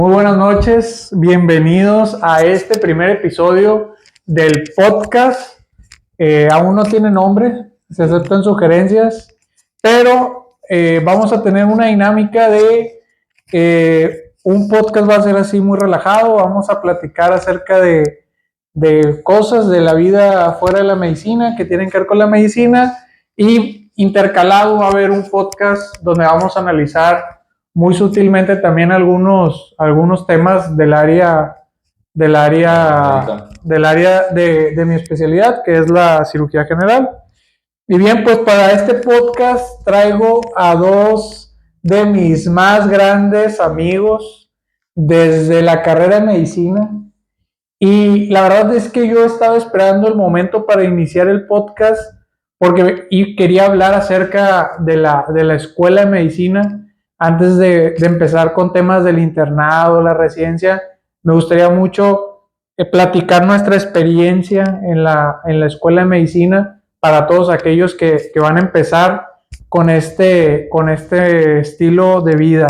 Muy buenas noches, bienvenidos a este primer episodio del podcast. Aún no tiene nombre, se aceptan sugerencias, pero vamos a tener una dinámica de un podcast va a ser así muy relajado, vamos a platicar acerca de cosas de la vida fuera de la medicina que tienen que ver con la medicina, y intercalado va a haber un podcast donde vamos a analizar muy sutilmente también algunos temas del área de mi especialidad, que es la cirugía general. Y bien, pues para este podcast traigo a dos de mis más grandes amigos desde la carrera de medicina. Y la verdad es que yo estaba esperando el momento para iniciar el podcast porque quería hablar acerca de la escuela de medicina. Antes de empezar con temas del internado, la residencia, me gustaría mucho platicar nuestra experiencia en la escuela de medicina para todos aquellos que van a empezar con este estilo de vida.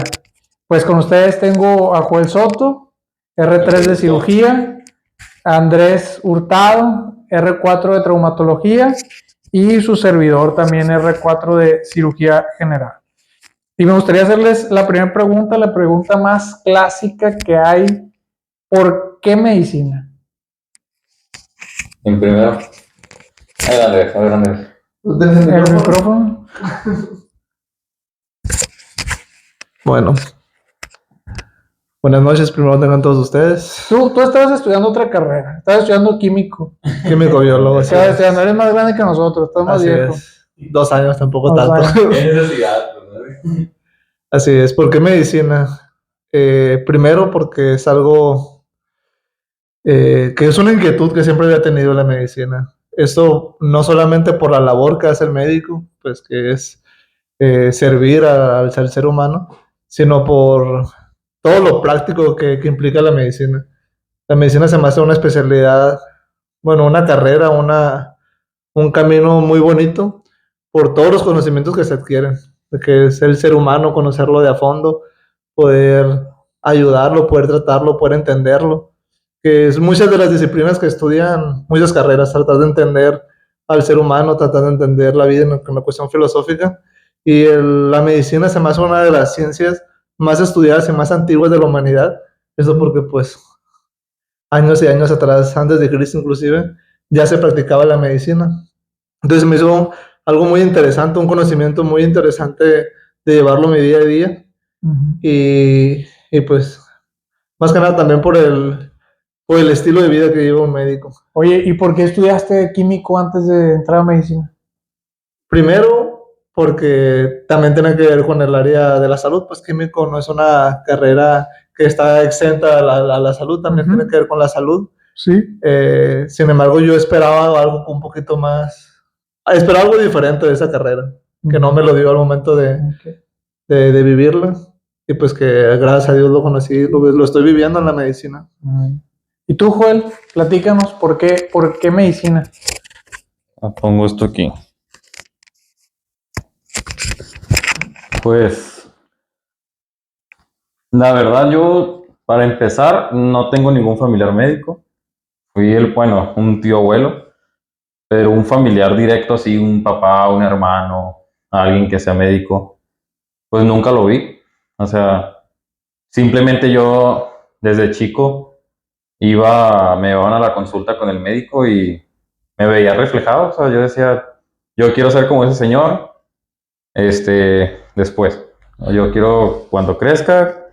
Pues con ustedes tengo a Joel Soto, R3 de cirugía, Andrés Hurtado, R4 de traumatología, y su servidor también R4 de cirugía general. Y me gustaría hacerles la primera pregunta, la pregunta más clásica que hay: ¿por qué medicina? En primero, a ver, Andrés. ¿El micrófono? Bueno, buenas noches, primero tengan todos ustedes. Tú estabas estudiando otra carrera, estabas estudiando químico. Químico, biólogo. Estabas estudiando, eres más grande que nosotros, estás más viejo. Es. 2 años, tampoco 2 tanto. años. ¿Qué necesidad? ¿No? Así es, ¿por qué medicina? Primero porque es algo que es una inquietud que siempre había tenido la medicina. Esto no solamente por la labor que hace el médico, pues que es servir al ser humano, sino por todo lo práctico que implica la medicina. La medicina se me hace una especialidad, bueno, una carrera, un camino muy bonito por todos los conocimientos que se adquieren, de que es el ser humano, conocerlo de a fondo, poder ayudarlo, poder tratarlo, poder entenderlo, que es muchas de las disciplinas que estudian, muchas carreras, tratar de entender al ser humano, tratar de entender la vida en una cuestión filosófica, y la medicina se me hace una de las ciencias más estudiadas y más antiguas de la humanidad. Eso porque pues años y años atrás, antes de Cristo inclusive, ya se practicaba la medicina. Entonces me hizo algo muy interesante, un conocimiento muy interesante de llevarlo mi día a día. Uh-huh. Y pues, más que nada también por el estilo de vida que lleva un médico. Oye, ¿y por qué estudiaste químico antes de entrar a medicina? Primero, porque también tiene que ver con el área de la salud, pues químico no es una carrera que está exenta a la salud, también uh-huh. Tiene que ver con la salud. Sí. Sin embargo, yo esperaba algo un poquito más, esperaba algo diferente de esa carrera, que no me lo dio al momento de vivirla, y pues que gracias a Dios lo conocí, lo estoy viviendo en la medicina. ¿Y tú, Joel? Platícanos, ¿por qué medicina? Pongo esto aquí. Pues, la verdad, yo, para empezar, no tengo ningún familiar médico. Fui un tío abuelo, pero un familiar directo, así, un papá, un hermano, alguien que sea médico, pues nunca lo vi. O sea, simplemente yo, desde chico, me llevaban a la consulta con el médico y me veía reflejado. O sea, yo decía, yo quiero ser como ese señor, después. Yo quiero, cuando crezca,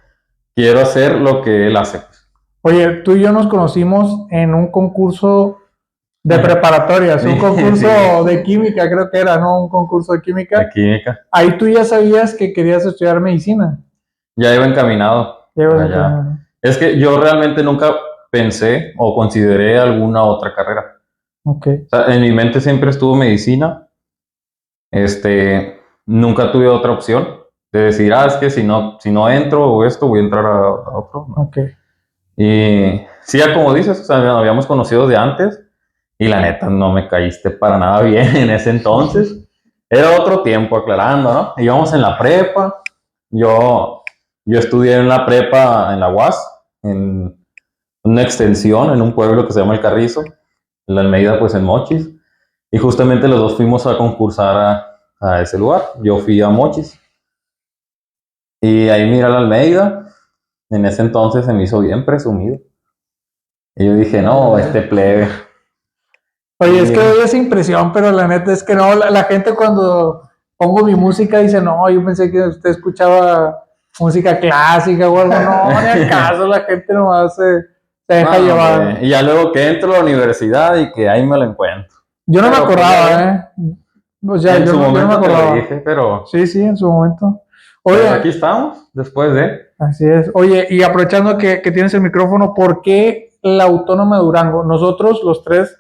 quiero hacer lo que él hace. Oye, tú y yo nos conocimos en un concurso de preparatorias, un concurso de química, creo que era, ¿no? Un concurso de química. De química. Ahí tú ya sabías que querías estudiar medicina. Ya iba encaminado. Es que yo realmente nunca pensé o consideré alguna otra carrera. Okay. O sea, en mi mente siempre estuvo medicina. Nunca tuve otra opción de decir, es que si no entro o esto, voy a entrar a otro. ¿No? Okay. Y sí, ya como dices, o sea, nos habíamos conocido de antes y la neta no me caíste para nada bien en ese entonces. Era otro tiempo, aclarando, ¿no? Íbamos en la prepa, yo Yo estudié en la prepa, en la UAS, en una extensión, en un pueblo que se llama El Carrizo, en la Almeida, pues en Mochis. Y justamente los dos fuimos a concursar a ese lugar. Yo fui a Mochis. Y ahí miré a la Almeida. En ese entonces se me hizo bien presumido. Y yo dije, no, este plebe. Oye, es que doy esa impresión, pero la neta es que no, la gente cuando pongo mi música dice, no, yo pensé que usted escuchaba música clásica o algo, no, ni acaso, la gente nomás se deja No, llevar. hombre. Y ya luego que entro a la universidad y que ahí me lo encuentro. Yo no me Pero, pues, acordaba, O sea, en yo su no me momento te lo acordaba. dije, pero Sí, en su momento. pues Oye, aquí estamos, después de... así es. Oye, y aprovechando que tienes el micrófono, ¿por qué la Autónoma de Durango? Nosotros, los tres,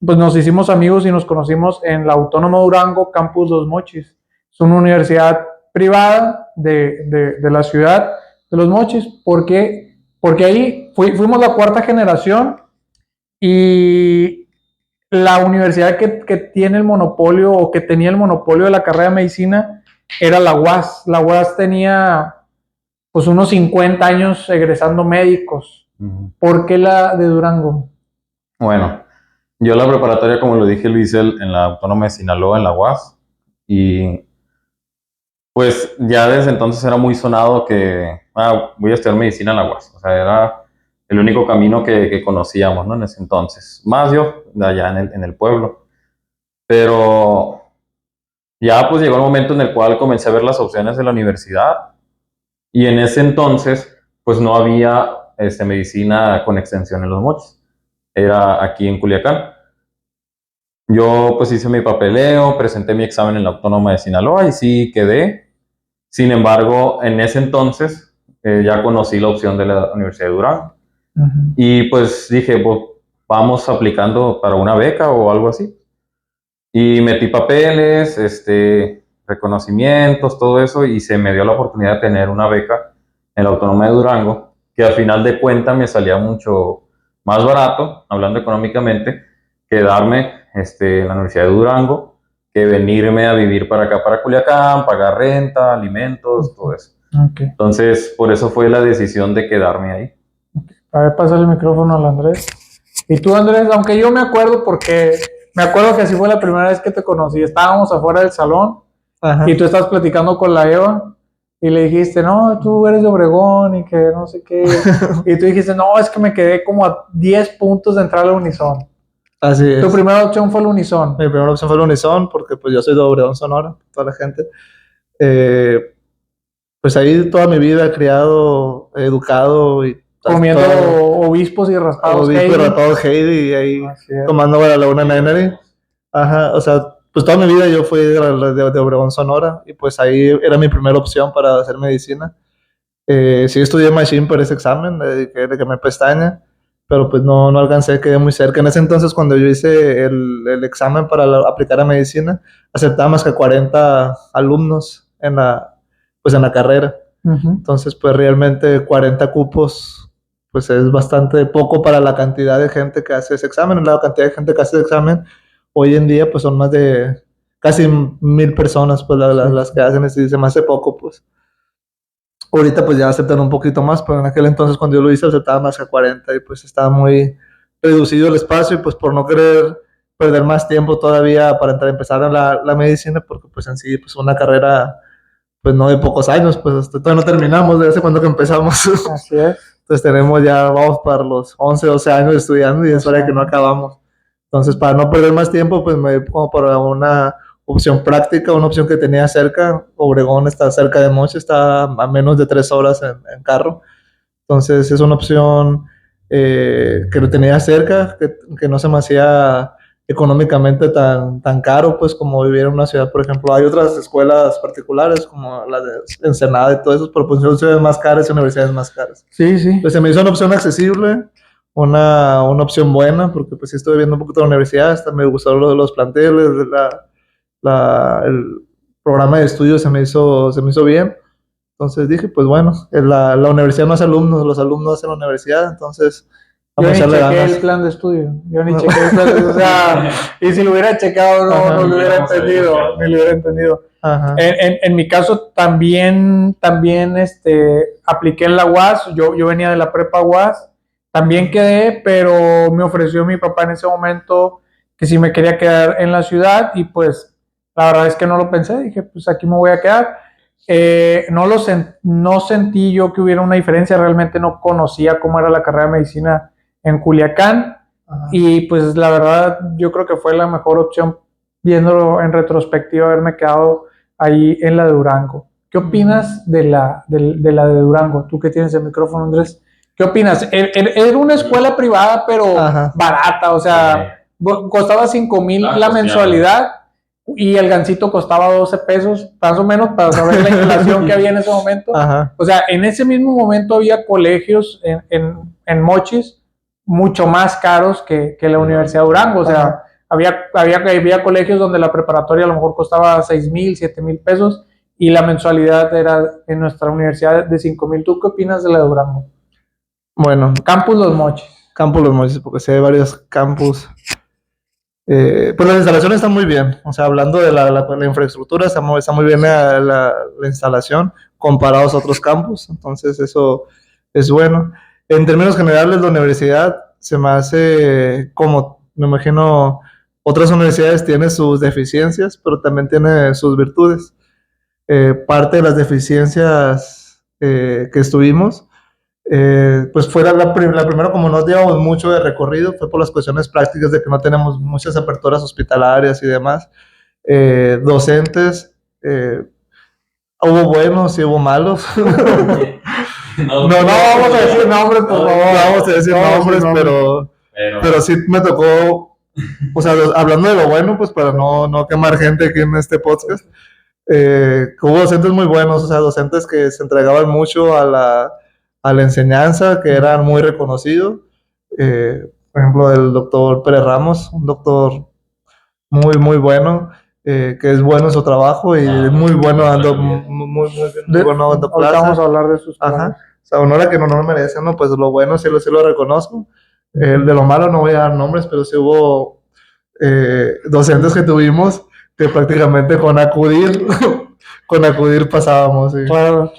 pues nos hicimos amigos y nos conocimos en la Autónoma de Durango, Campus Los Mochis. Es una universidad privada de la ciudad de Los Mochis. ¿Por qué? Porque ahí fuimos la cuarta generación y la universidad que tiene el monopolio o que tenía el monopolio de la carrera de medicina era la UAS. La UAS tenía pues unos 50 años egresando médicos. ¿Por qué la de Durango? Bueno, yo la preparatoria, como lo dije, lo hice en la Autónoma de Sinaloa, en la UAS. Y pues ya desde entonces era muy sonado que voy a estudiar medicina en la UAS. O sea, era el único camino que conocíamos, ¿no? En ese entonces. Más yo, de allá en el pueblo. Pero ya pues llegó el momento en el cual comencé a ver las opciones de la universidad. Y en ese entonces, pues no había medicina con extensión en Los Mochis. Era aquí en Culiacán. Yo pues hice mi papeleo, presenté mi examen en la Autónoma de Sinaloa y sí quedé. Sin embargo, en ese entonces ya conocí la opción de la Universidad de Durango. Y pues dije, pues, vamos aplicando para una beca o algo así. Y metí papeles, reconocimientos, todo eso, y se me dio la oportunidad de tener una beca en la Autónoma de Durango, que al final de cuentas me salía mucho más barato, hablando económicamente, quedarme en la Universidad de Durango, que venirme a vivir para acá, para Culiacán, pagar renta, alimentos, todo eso. Okay. Entonces, por eso fue la decisión de quedarme ahí. A ver, pasa el micrófono al Andrés. Y tú, Andrés, aunque yo me acuerdo porque me acuerdo que así fue la primera vez que te conocí. Estábamos afuera del salón. Ajá. Y tú estabas platicando con la Eva y le dijiste, no, tú eres de Obregón y que no sé qué. Y tú dijiste, no, es que me quedé como a 10 puntos de entrar al Unison. Así es. Tu primera opción fue el Unison. Mi primera opción fue el Unison porque pues yo soy de Obregón, Sonora, toda la gente. Pues ahí toda mi vida criado, educado y comiendo obispos y raspados Heidi y ahí tomando la Laguna Nene. Ajá, o sea, pues toda mi vida yo fui de Obregón, Sonora, y pues ahí era mi primera opción para hacer medicina. Sí estudié Machine para ese examen, le quemé pestaña, pero pues no alcancé, quedé muy cerca. En ese entonces, cuando yo hice el examen para aplicar a medicina, aceptaba más que 40 alumnos en la carrera. Entonces, pues realmente 40 cupos, pues es bastante poco para la cantidad de gente que hace ese examen. La cantidad de gente que hace ese examen hoy en día, pues son más de casi 1,000 personas, pues las que hacen, y se me hace poco, pues. Ahorita pues ya aceptan un poquito más, pero en aquel entonces cuando yo lo hice aceptaba más que 40 y pues estaba muy reducido el espacio, y pues por no querer perder más tiempo todavía para empezar la medicina, porque pues en sí pues una carrera pues no de pocos años, pues todavía no terminamos, de hace cuando que empezamos. Así es. Entonces vamos para los 11, 12 años estudiando y es hora que no acabamos. Entonces, para no perder más tiempo, pues me como para una opción práctica, una opción que tenía cerca. Obregón está cerca de Mochis, está a menos de 3 horas en carro. Entonces, es una opción que lo tenía cerca, que no se me hacía económicamente tan caro, pues, como vivir en una ciudad. Por ejemplo, hay otras escuelas particulares, como la de Ensenada y todo eso, pero pues son ciudades más caras y universidades más caras. Sí. Entonces, se me hizo una opción accesible, una opción buena, porque pues sí estuve viendo un poquito de la universidad, hasta me gustó lo de los planteles, el programa de estudio se me hizo bien. Entonces dije, pues bueno, la universidad no hace alumnos, los alumnos hacen la universidad, entonces yo ni chequé el plan de estudio, o sea, y si lo hubiera checado no lo hubiera entendido, ni lo hubiera entendido. Ajá. En mi caso también apliqué en la UAS, yo venía de la prepa UAS, también quedé, pero me ofreció mi papá en ese momento que si me quería quedar en la ciudad y pues la verdad es que no lo pensé, dije pues aquí me voy a quedar. No sentí yo que hubiera una diferencia, realmente no conocía cómo era la carrera de medicina en Culiacán. Ajá. Y pues la verdad yo creo que fue la mejor opción viéndolo en retrospectiva haberme quedado ahí en la de Durango. ¿Qué opinas de la de Durango? Tú que tienes el micrófono, Andrés. ¿Qué opinas? Era una escuela privada, pero Ajá. barata, o sea, costaba 5,000 la mensualidad y el gancito costaba 12 pesos, más o menos, para saber la inflación que había en ese momento. Ajá. O sea, en ese mismo momento había colegios en Mochis mucho más caros que la Universidad de Durango, o sea, había colegios donde la preparatoria a lo mejor costaba 6,000, 7,000 pesos y la mensualidad era en nuestra universidad de 5,000. ¿Tú qué opinas de la de Durango? Bueno, Campus Los Mochis. Campus Los Mochis, porque sí hay varios campus. Pues las instalaciones están muy bien. O sea, hablando de la infraestructura, está muy bien la instalación comparados a otros campus. Entonces, eso es bueno. En términos generales, la universidad se me hace como, me imagino, otras universidades tienen sus deficiencias, pero también tiene sus virtudes. Parte de las deficiencias que estuvimos, pues fuera la primera, como no llevamos mucho de recorrido, fue por las cuestiones prácticas de que no tenemos muchas aperturas hospitalarias y demás. Docentes, hubo buenos y hubo malos. No vamos a decir nombres, por favor. No vamos a decir nombres, pero sí me tocó, o sea, hablando de lo bueno, pues para no quemar gente aquí en este podcast, hubo docentes muy buenos, o sea, docentes que se entregaban mucho a la enseñanza, que eran muy reconocidos. Por ejemplo, el doctor Pérez Ramos, un doctor muy, muy bueno, que es bueno en su trabajo y muy bueno dando, muy bueno dando clases. Vamos a hablar de sus clases. Ajá. O sea, honor a que no merece, ¿no? Pues lo bueno sí lo reconozco. De lo malo no voy a dar nombres, pero sí hubo docentes que tuvimos que prácticamente con acudir pasábamos. Claro.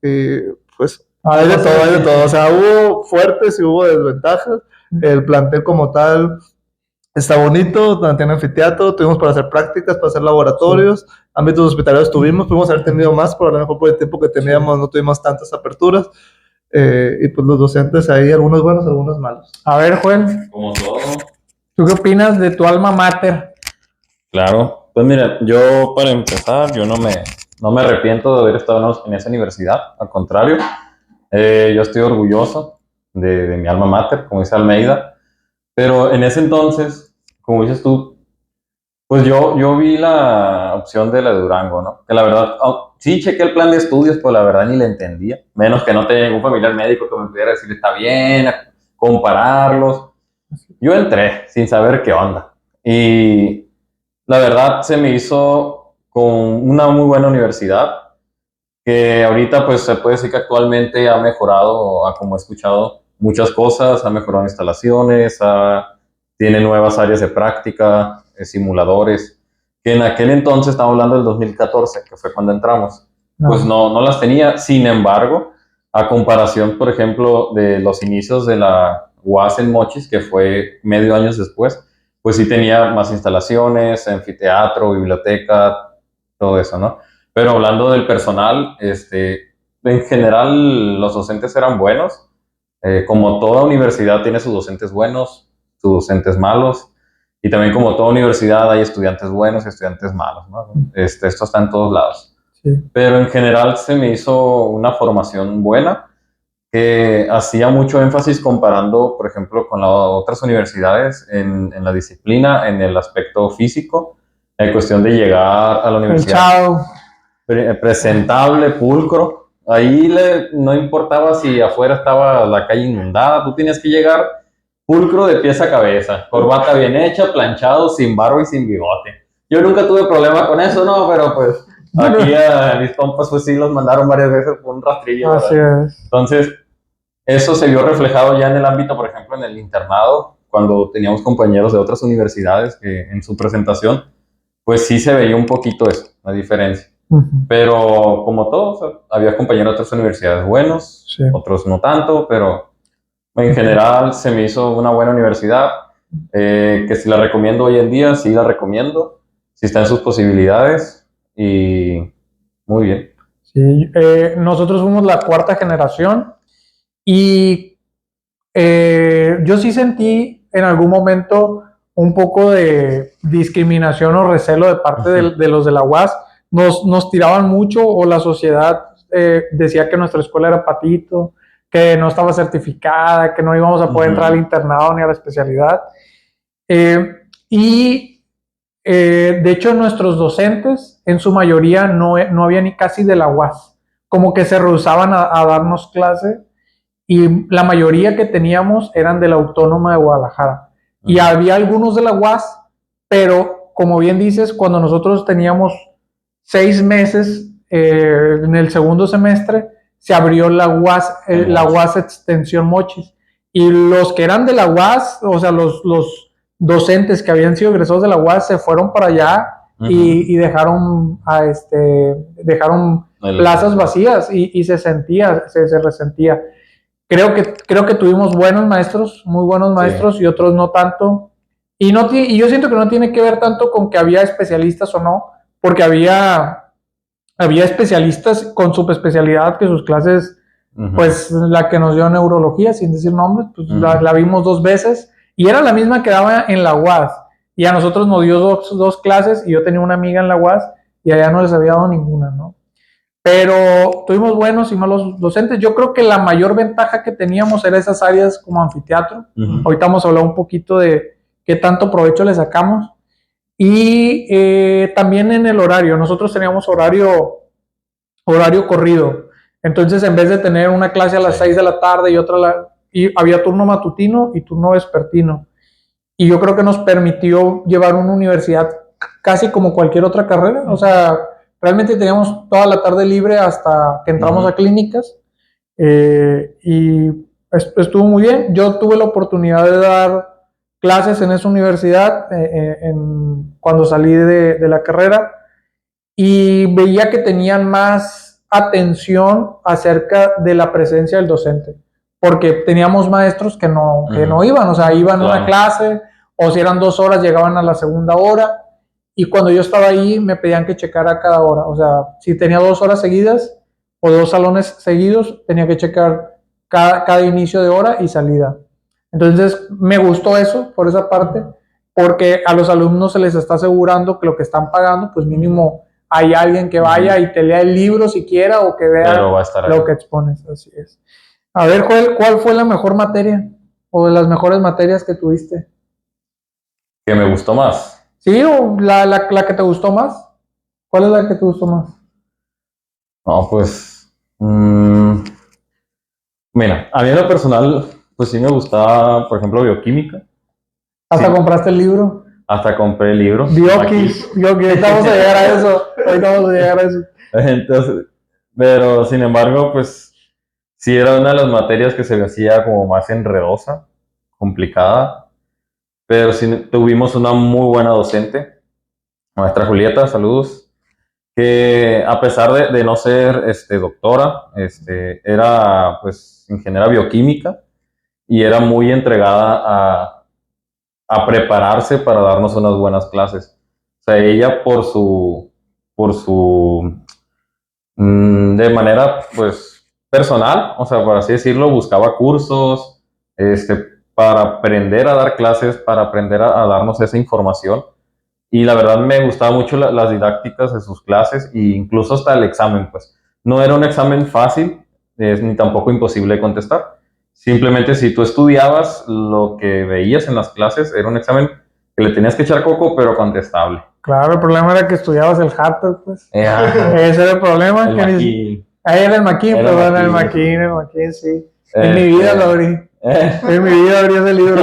Y pues hay de todo. O sea, hubo fuertes y hubo desventajas. El plantel como tal está bonito, tiene anfiteatro, tuvimos para hacer prácticas, para hacer laboratorios, ámbitos hospitalarios pudimos haber tenido más, pero a lo mejor por el tiempo que teníamos no tuvimos tantas aperturas. Y pues los docentes ahí, algunos buenos, algunos malos. A ver, Juan. Como todo. ¿Tú qué opinas de tu alma mater? Claro, pues mira, yo para empezar, yo no me arrepiento de haber estado en esa universidad, al contrario, yo estoy orgulloso de mi alma mater, como dice Almeida, pero en ese entonces, como dices tú, pues yo vi la opción de la de Durango, ¿no? Que la verdad, sí chequé el plan de estudios, pero la verdad ni le entendía, menos que no tenía ningún familiar médico que me pudiera decir está bien, compararlos. Yo entré sin saber qué onda y la verdad se me hizo con una muy buena universidad que ahorita pues se puede decir que actualmente ha mejorado, como he escuchado, muchas cosas, ha mejorado instalaciones, tiene nuevas áreas de práctica, simuladores, que en aquel entonces, estamos hablando del 2014, que fue cuando entramos, pues no las tenía. Sin embargo, a comparación, por ejemplo, de los inicios de la UAS en Mochis, que fue medio años después, pues sí tenía más instalaciones, anfiteatro, biblioteca, todo eso, ¿no? Pero hablando del personal, en general los docentes eran buenos. Como toda universidad tiene sus docentes buenos, sus docentes malos, y también como toda universidad hay estudiantes buenos y estudiantes malos, ¿no? Esto está en todos lados. Sí. Pero en general se me hizo una formación buena, que hacía mucho énfasis comparando, por ejemplo, con las otras universidades en la disciplina, en el aspecto físico, en cuestión de llegar a la universidad presentable, pulcro. Ahí no importaba si afuera estaba la calle inundada, tú tenías que llegar pulcro de pies a cabeza, corbata bien hecha, planchado, sin barba y sin bigote. Yo nunca tuve problema con eso, ¿no? Pero pues aquí a mis compas pues sí los mandaron varias veces por un rastrillo. Así es. Entonces, eso se vio reflejado ya en el ámbito, por ejemplo, en el internado, cuando teníamos compañeros de otras universidades que en su presentación pues sí se veía un poquito eso, la diferencia. Pero como todo, o sea, había compañeros de otras universidades buenos, Sí. otros no tanto, pero en general se me hizo una buena universidad, que si la recomiendo hoy en día, sí la recomiendo, si está en sus posibilidades y muy bien. Sí, nosotros fuimos la cuarta generación y yo sí sentí en algún momento un poco de discriminación o recelo de parte de los de la UAS. Nos tiraban mucho o la sociedad decía que nuestra escuela era patito, que no estaba certificada, que no íbamos a poder entrar al internado ni a la especialidad. Y de hecho nuestros docentes en su mayoría no había ni casi de la UAS, como que se rehusaban a darnos clase y la mayoría que teníamos eran de la Autónoma de Guadalajara. Y había algunos de la UAS, pero como bien dices, cuando nosotros teníamos 6 meses en el segundo semestre, se abrió la UAS Extensión Mochis. Y los que eran de la UAS, o sea, los docentes que habían sido egresados de la UAS se fueron para allá y dejaron plazas vacías y se resentía. Creo que tuvimos buenos maestros, muy buenos maestros, sí, y otros no tanto. Y yo siento que no tiene que ver tanto con que había especialistas o no, porque había especialistas con subespecialidad que sus clases, pues la que nos dio neurología, sin decir nombres, pues la vimos 2 veces y era la misma que daba en la UAS. Y a nosotros nos dio dos clases y yo tenía una amiga en la UAS y allá no les había dado ninguna, ¿no? Pero tuvimos buenos y malos docentes. Yo creo que la mayor ventaja que teníamos era esas áreas como anfiteatro. Ahorita vamos a hablar un poquito de qué tanto provecho le sacamos. Y también en el horario. Nosotros teníamos horario corrido. Entonces, en vez de tener una clase a las 6 de la tarde y otra y había turno matutino y turno vespertino. Y yo creo que nos permitió llevar una universidad casi como cualquier otra carrera. O sea, realmente teníamos toda la tarde libre hasta que entramos a clínicas y estuvo muy bien. Yo tuve la oportunidad de dar clases en esa universidad cuando salí de la carrera y veía que tenían más atención acerca de la presencia del docente, porque teníamos maestros que no iban, o sea, iban a una clase o si eran 2 horas llegaban a la segunda hora. Y cuando yo estaba ahí me pedían que checara cada hora. O sea, si tenía 2 horas seguidas o 2 salones seguidos, tenía que checar cada inicio de hora y salida. Entonces me gustó eso por esa parte, porque a los alumnos se les está asegurando que lo que están pagando, pues mínimo hay alguien que vaya y te lea el libro siquiera o que vea lo que expones. Así es. A ver, Joel, ¿cuál fue la mejor materia o de las mejores materias que tuviste? ¿Que me gustó más? Sí, o la que te gustó más. ¿Cuál es la que te gustó más? No, pues. Mira, a mí en lo personal, pues sí me gustaba, por ejemplo, bioquímica. ¿Hasta sí. compraste el libro? Hasta compré el libro. Bioquis, vamos a llegar a eso. Ahorita vamos a llegar a eso. Entonces, pero sin embargo, pues sí era una de las materias que se me hacía como más enredosa, complicada. Pero sí tuvimos una muy buena docente, maestra Julieta, saludos, que a pesar de no ser doctora, era pues ingeniera bioquímica y era muy entregada a prepararse para darnos unas buenas clases. O sea, ella por su de manera pues personal, o sea, por así decirlo, buscaba cursos, para aprender a dar clases, para aprender a darnos esa información. Y la verdad me gustaba mucho las didácticas de sus clases e incluso hasta el examen, pues. No era un examen fácil, ni tampoco imposible de contestar. Simplemente si tú estudiabas lo que veías en las clases, era un examen que le tenías que echar coco, pero contestable. Claro, el problema era que estudiabas el Harper, pues. Ese era el problema. Ahí era el Maquin, perdón, el Maquin, sí. En mi vida lo abrí. En mi vida abrí ese libro.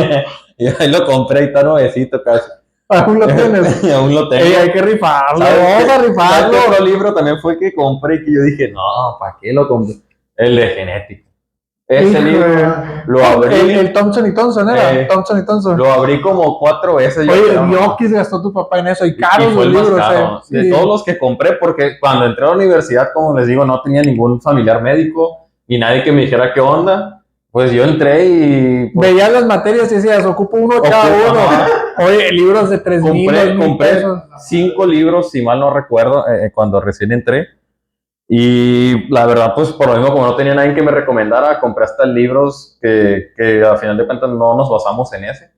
Y ahí lo compré y está nuevecito casi. ¿Aún lo tienes? Aún lo tengo. Hay que rifarlo, vamos a rifarlo. Otro libro también fue que compré y que yo dije, no, ¿para qué lo compré? El de genética. Ese Híjole. libro lo abrí. El Thompson y Thompson era. Thompson y Thompson. Lo abrí como 4 veces. Oye, creo, ¿no? Diokis gastó tu papá en eso. Y caros fue los el más libros. caro. Sí. De todos los que compré, porque cuando entré a la universidad, como les digo, no tenía ningún familiar médico y nadie que me dijera qué onda. Pues yo entré y... pues, Veías las materias y decías, ocupo uno cada uno. Oye, libros de 3,000 compré pesos. 5 libros, si mal no recuerdo, cuando recién entré. Y la verdad, pues por lo mismo, como no tenía nadie que me recomendara, compré hasta libros que al final de cuentas no nos basamos en ese.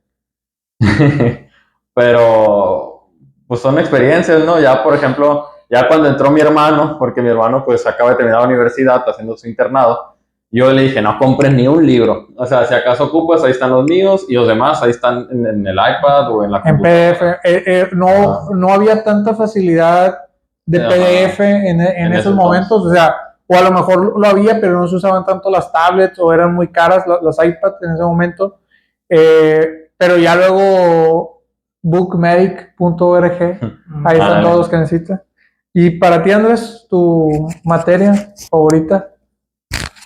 Pero, pues son experiencias, ¿no? Ya, por ejemplo, ya cuando entró mi hermano, porque mi hermano pues acaba de terminar la universidad haciendo su internado, yo le dije, no compres ni un libro. O sea, si acaso ocupas, ahí están los míos y los demás ahí están en el iPad o en la En computadora. PDF. No había tanta facilidad de PDF en esos momentos. O sea, o a lo mejor lo había, pero no se usaban tanto las tablets o eran muy caras las iPads en ese momento. Pero ya luego bookmedic.org, ahí están todos los que necesitas. Y para ti, Andrés, tu materia favorita.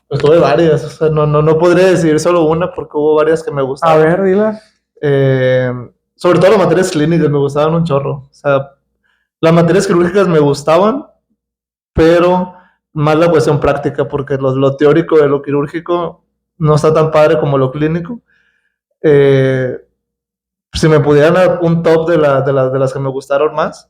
Pues tuve varias, o sea, no podría decir solo una porque hubo varias que me A gustaban. ver, dila. Sobre todo las materias clínicas me gustaban un chorro. O sea, las materias quirúrgicas me gustaban, pero más la cuestión práctica, porque lo teórico de lo quirúrgico no está tan padre como lo clínico. Si me pudieran dar un top de las que me gustaron más,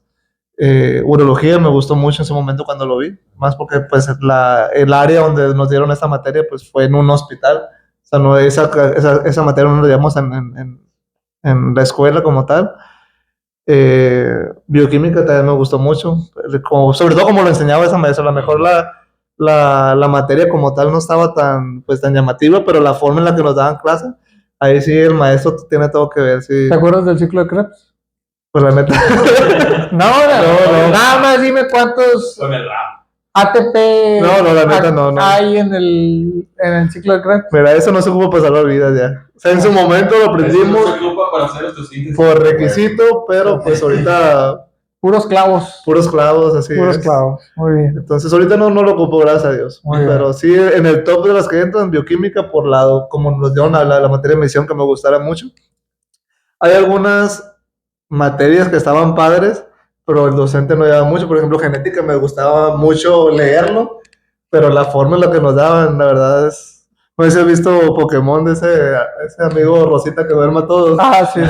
urología me gustó mucho en ese momento cuando lo vi, más porque pues el área donde nos dieron esta materia pues fue en un hospital, o sea, no, esa materia no la llevamos en la escuela como tal. Bioquímica también me gustó mucho, sobre todo como lo enseñaba esa maestra. A lo mejor la materia como tal no estaba tan llamativa, pero la forma en la que nos daban clase, ahí sí el maestro tiene todo que ver. Sí. ¿Te acuerdas del ciclo de Krebs? Pues la neta. No, nada más dime cuántos Con el rap. ATP No, la neta no. hay en el ciclo de Krebs. Mira, eso no se ocupa para salvar vidas ya. O sea, en su momento lo aprendimos Para hacer estos síntesis. por requisito, pero pues ahorita Puros clavos. puros clavos, así Puros es. clavos. Muy bien. Entonces ahorita no lo ocupo, gracias a Dios. Muy bien. Pero sí, en el top de las que entran, bioquímica, por lado, como nos dieron la materia de medición que me gustara mucho. Hay algunas materias que estaban padres, pero el docente no llevaba mucho. Por ejemplo, genética me gustaba mucho leerlo, pero la forma en la que nos daban, la verdad es... No sé si has visto Pokémon de ese amigo Rosita que duerme a todos. Ah, sí.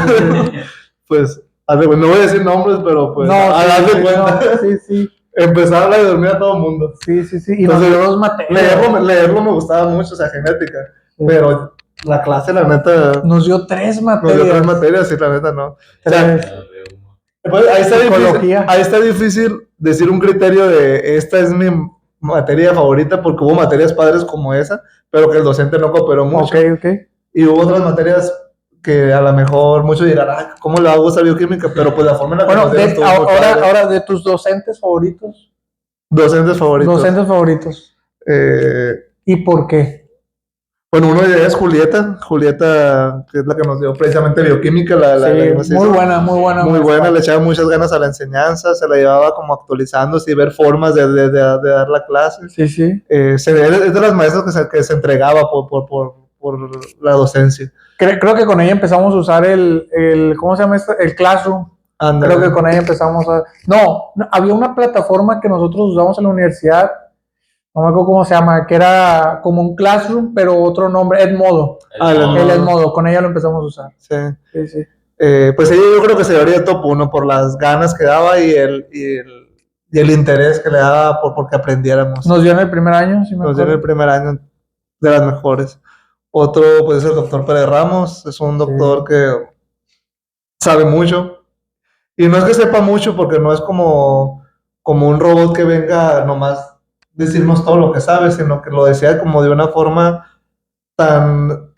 Pues, no voy a decir nombres, pero pues, No, haz de cuenta. sí. Empezaba a dormir a todo el mundo. Sí. Y nos Entonces, dio 2 materias. Leerlo me gustaba mucho, o sea, genética. Sí. Pero la clase, la neta, Nos dio 3 nos materias. dio 3 materias y la neta no. O sea, 3. pues, Psicología. ahí está difícil decir un criterio de esta es mi materia favorita, porque hubo materias padres como esa, pero que el docente no cooperó mucho. Ok. Y hubo otras materias que a lo mejor muchos dirán, ¿cómo le hago esa bioquímica? Pero pues la forma en la que Bueno, nos dieron estuvo muy padre. ahora de tus docentes favoritos. Docentes favoritos. Docentes favoritos. ¿Y por qué? Bueno, uno de ellos es Julieta, que es la que nos dio precisamente bioquímica. Sí, muy buena. Muy buena, le echaba muchas ganas a la enseñanza, se la llevaba como actualizándose y ver formas de dar la clase. Sí. Es de las maestras que se entregaba por la docencia. Creo que con ella empezamos a usar el ¿cómo se llama esto? El Classroom. Ándale. Creo que con ella empezamos a... No, había una plataforma que nosotros usamos en la universidad, no me acuerdo cómo se llama, que era como un Classroom, pero otro nombre, Edmodo. El Edmodo, con ella lo empezamos a usar. Sí. Pues ella yo creo que se llevaría el top 1 por las ganas que daba y el interés que le daba porque aprendiéramos. Nos dio en el primer año, si me Nos dio en el primer año, de las mejores. Otro, pues es el doctor Pérez Ramos, es un doctor que sabe mucho. Y no es que sepa mucho, porque no es como un robot que venga nomás decirnos todo lo que sabe, sino que lo decía como de una forma tan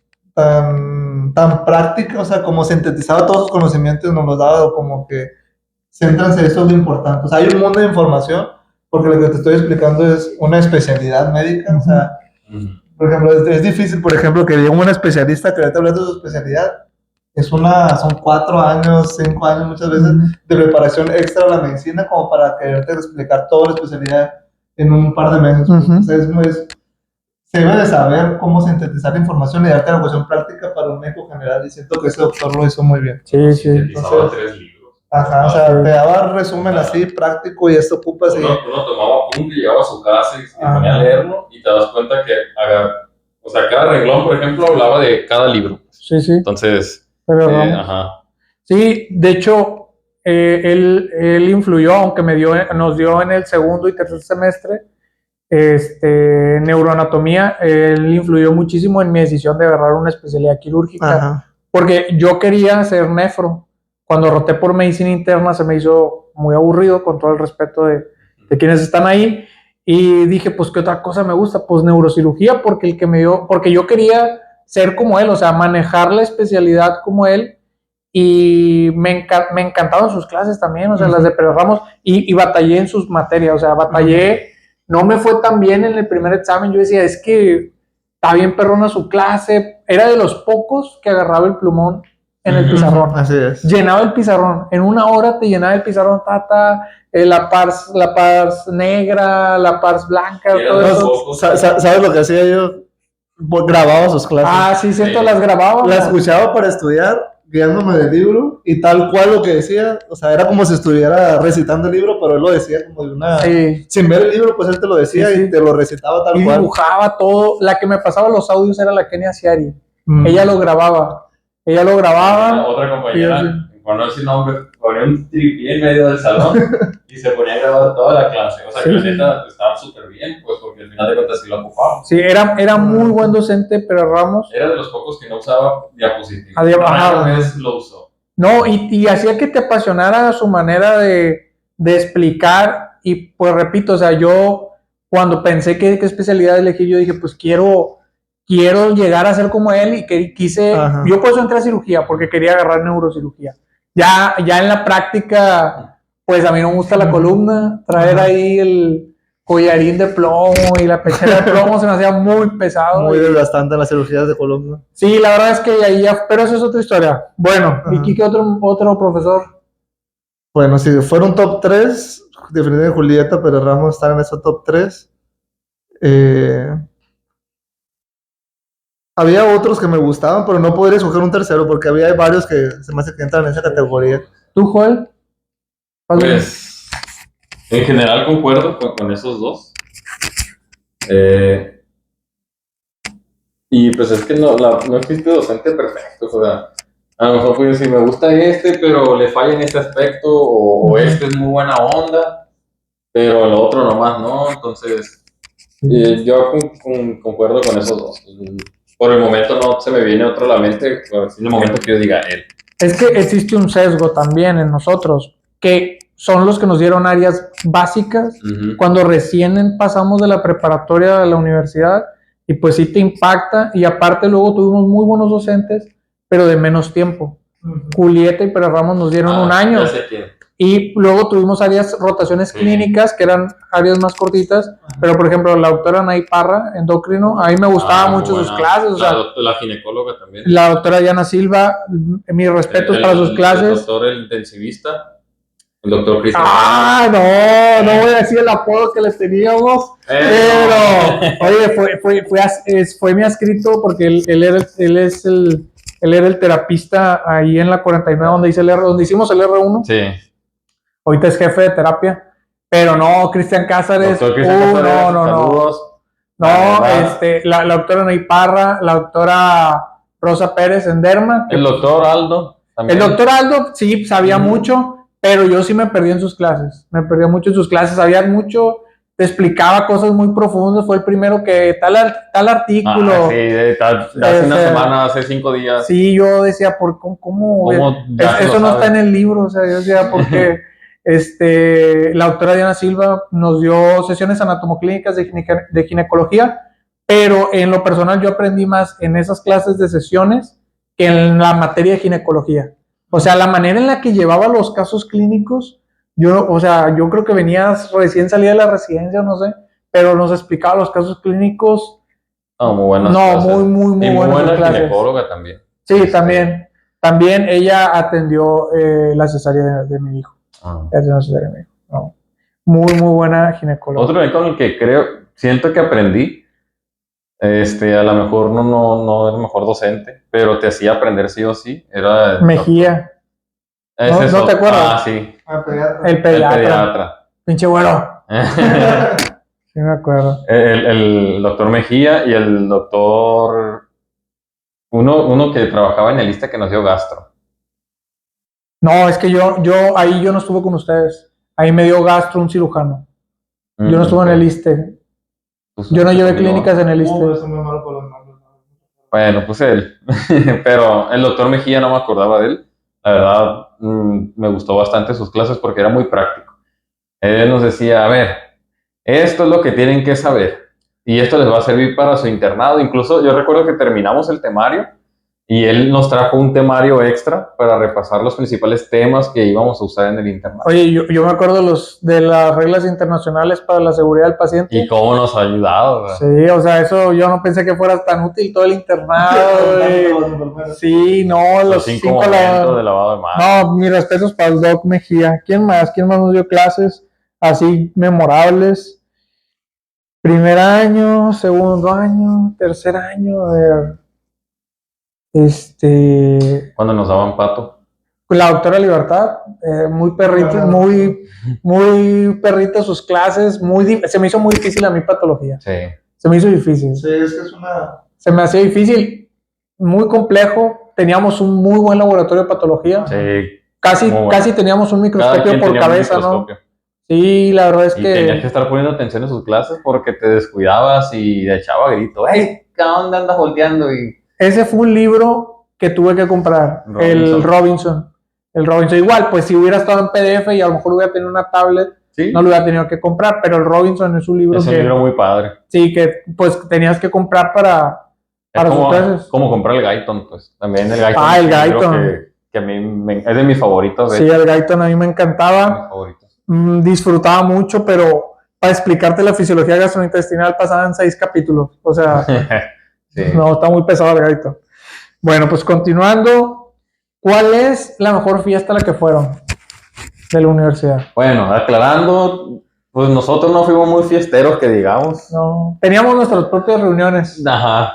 práctica, o sea, como sintetizaba todos sus conocimientos, nos los daba como que céntranse, eso es lo importante. O sea, hay un mundo de información, porque lo que te estoy explicando es una especialidad médica, o sea, por ejemplo, es difícil, por ejemplo, que diga un especialista que ahorita hablando de su especialidad, son 4 años, 5 años muchas veces de preparación extra a la medicina como para quererte explicar toda la especialidad en un par de meses. O sea, se debe de saber cómo sintetizar la información y darte la cuestión práctica para un médico general, y siento que ese doctor lo hizo muy bien. Sí, sí. Sintetizaba 3 libros. Ajá, o sea, te daba resumen así práctico y esto ocupas y... Uno tomaba apunte, llegaba a su casa y se ponía a leerlo y te das cuenta que, o sea, cada renglón, por ejemplo, hablaba de cada libro. Sí, sí. Entonces, Pero Ramos. ajá. Sí, de hecho, él influyó, aunque nos dio en el segundo y tercer semestre neuroanatomía, él influyó muchísimo en mi decisión de agarrar una especialidad quirúrgica. Ajá. Porque yo quería ser nefro. Cuando roté por medicina interna se me hizo muy aburrido, con todo el respeto de quienes están ahí, y dije, pues, ¿qué otra cosa me gusta? Pues neurocirugía, porque porque yo quería ser como él, o sea, manejar la especialidad como él, y me encantaban sus clases también, o sea, las de Pérez Ramos, y batallé en sus materias, o sea, batallé, no me fue tan bien en el primer examen, yo decía, es que está bien perrona su clase, era de los pocos que agarraba el plumón en el pizarrón. Así es. Llenaba el pizarrón, en una hora te llenaba el pizarrón, la pars negra, la pars blanca, todo eso. ¿Sabes lo que hacía yo? Grababa sus clases. Ah, sí, cierto, las grababa. Las escuchaba para estudiar, guiándome del libro, y tal cual lo que decía, o sea, era como si estuviera recitando el libro, pero él lo decía como de una... Sí. Sin ver el libro, pues él te lo decía, sí, y te lo recitaba tal cual. Y dibujaba todo. La que me pasaba los audios era la Kenia Ciari. Ella lo grababa. Otra compañera, por no decir nombre, ponía un tripié en medio del salón y se ponía a grabar toda la clase. O sea, que la neta estaba súper bien, pues, porque al final de cuentas sí lo ocupaba. Sí, era muy buen docente, pero Ramos... Era de los pocos que no usaba diapositivas. Una vez lo usó. No, y hacía que te apasionara su manera de explicar, y pues repito, o sea, yo cuando pensé qué especialidad elegir, yo dije, pues quiero llegar a ser como él, y quise, yo por eso entré a cirugía, porque quería agarrar neurocirugía. Ya en la práctica, pues a mí no me gusta la columna, traer ahí el collarín de plomo y la pechera de plomo se me hacía muy pesado. Muy desgastante en las cirugías de columna. Sí, la verdad es que ahí ya, pero eso es otra historia. Bueno, ¿y qué otro profesor? Bueno, si fuera un top 3, definitivamente Julieta, pero Ramos estar en ese top 3. Había otros que me gustaban, pero no podría escoger un tercero porque había varios que se me hace que entran en esa categoría. ¿Tú, Joel? Pues, en general concuerdo con esos dos. Y pues es que no existe docente perfecto. O sea, a lo mejor puedo decir, me gusta pero le falla en este aspecto, o este es muy buena onda, pero el otro nomás no. Entonces, yo concuerdo con esos dos. Por el momento no se me viene otro a la mente, en el momento que yo diga él. Es que existe un sesgo también en nosotros, que son los que nos dieron áreas básicas cuando recién pasamos de la preparatoria a la universidad, y pues sí te impacta, y aparte luego tuvimos muy buenos docentes, pero de menos tiempo. Julieta y Pérez Ramos nos dieron un año. Ya sé quién. Y luego tuvimos rotaciones clínicas, que eran áreas más cortitas, pero por ejemplo la doctora Anaí Parra, endocrino, a mí me gustaban mucho sus clases. O sea, la ginecóloga también. La doctora Diana Silva, mis respetos para sus clases. El doctor intensivista, el doctor Cristian. No voy a decir el apodo que les teníamos, pero oye, fue mi adscrito, porque él era el terapista ahí en la 49 donde hicimos el R1. Sí. Ahorita es jefe de terapia, pero no, Cristian Cázares, saludos. La doctora Ney Parra, la doctora Rosa Pérez en Derma. El doctor Aldo también. El doctor Aldo sí sabía mucho, pero yo sí me perdí en sus clases, sabía mucho, te explicaba cosas muy profundas, fue el primero que tal artículo. Hace una semana, hace 5 días. Sí, yo decía, ¿cómo eso no está en el libro? O sea, yo decía, porque la doctora Diana Silva nos dio sesiones anatomoclínicas de ginecología, pero en lo personal yo aprendí más en esas clases de sesiones que en la materia de ginecología. O sea, la manera en la que llevaba los casos clínicos, yo creo que venías recién salida de la residencia, no sé, pero nos explicaba los casos clínicos. Muy buenas. Muy buenas clases. Ginecóloga también. Sí, también. También ella atendió la cesárea de mi hijo. Muy buena ginecóloga. Otro con el que siento que aprendí A lo mejor no era el mejor docente, pero te hacía aprender sí o sí. Era Mejía. ¿Es ¿No, eso? no te acuerdas? Ah, sí. El El pediatra. pediatra. Pinche güero. Sí, me acuerdo. El doctor Mejía y el doctor. Uno que trabajaba en el ISSSTE que nos dio gastro. No, es que ahí yo no estuve con ustedes. Ahí me dio gastro un cirujano. Yo no estuve en el ISSSTE. Pues, Yo no llevé conmigo. clínicas en el ISSSTE. Eso muy malo por los nombres. Bueno, pues él. Pero el doctor Mejía no me acordaba de él. La verdad, me gustó bastante sus clases porque era muy práctico. Él nos decía, a ver, esto es lo que tienen que saber. Y esto les va a servir para su internado. Incluso yo recuerdo que terminamos el temario y él nos trajo un temario extra para repasar los principales temas que íbamos a usar en el internado. Oye, yo me acuerdo de las reglas internacionales para la seguridad del paciente. Y cómo nos ha ayudado, ¿verdad? Sí, o sea, eso yo no pensé que fuera tan útil todo el internado. Sí, no, Los 5 momentos de lavado de manos. No, mis respetos para el Doc Mejía. ¿Quién más? ¿Quién más nos dio clases así memorables? Primer año, segundo año, tercer año, a ver. Cuando nos daban pato. La doctora Libertad, muy perrita, muy perrita sus clases, se me hizo muy difícil a mí patología. Sí. Se me hizo difícil. Sí, es que es una... Se me hacía difícil, muy complejo. Teníamos un muy buen laboratorio de patología. Sí. Casi teníamos un microscopio por cabeza, ¿no? Sí, la verdad es y que... tenías que estar poniendo atención en sus clases porque te descuidabas y le echaba grito. ¡Ey! ¿Qué onda andas volteando? Ese fue un libro que tuve que comprar, el Robinson. El Robinson igual, pues si hubiera estado en PDF y a lo mejor hubiera tenido una tablet, ¿sí? No lo hubiera tenido que comprar, pero el Robinson es un libro es un libro muy padre. Sí, que pues tenías que comprar para sus clases. Como comprar el Guyton, pues. También el Guyton. El Guyton. Que a mí es de mis favoritos. Sí, el Guyton a mí me encantaba. Disfrutaba mucho, pero para explicarte la fisiología gastrointestinal pasaban 6 capítulos. O sea, sí. No, está muy pesado el Guyton. Bueno, pues continuando, ¿cuál es la mejor fiesta a la que fueron de la universidad? Bueno, aclarando, pues nosotros no fuimos muy fiesteros, que digamos. No, teníamos nuestras propias reuniones. Ajá.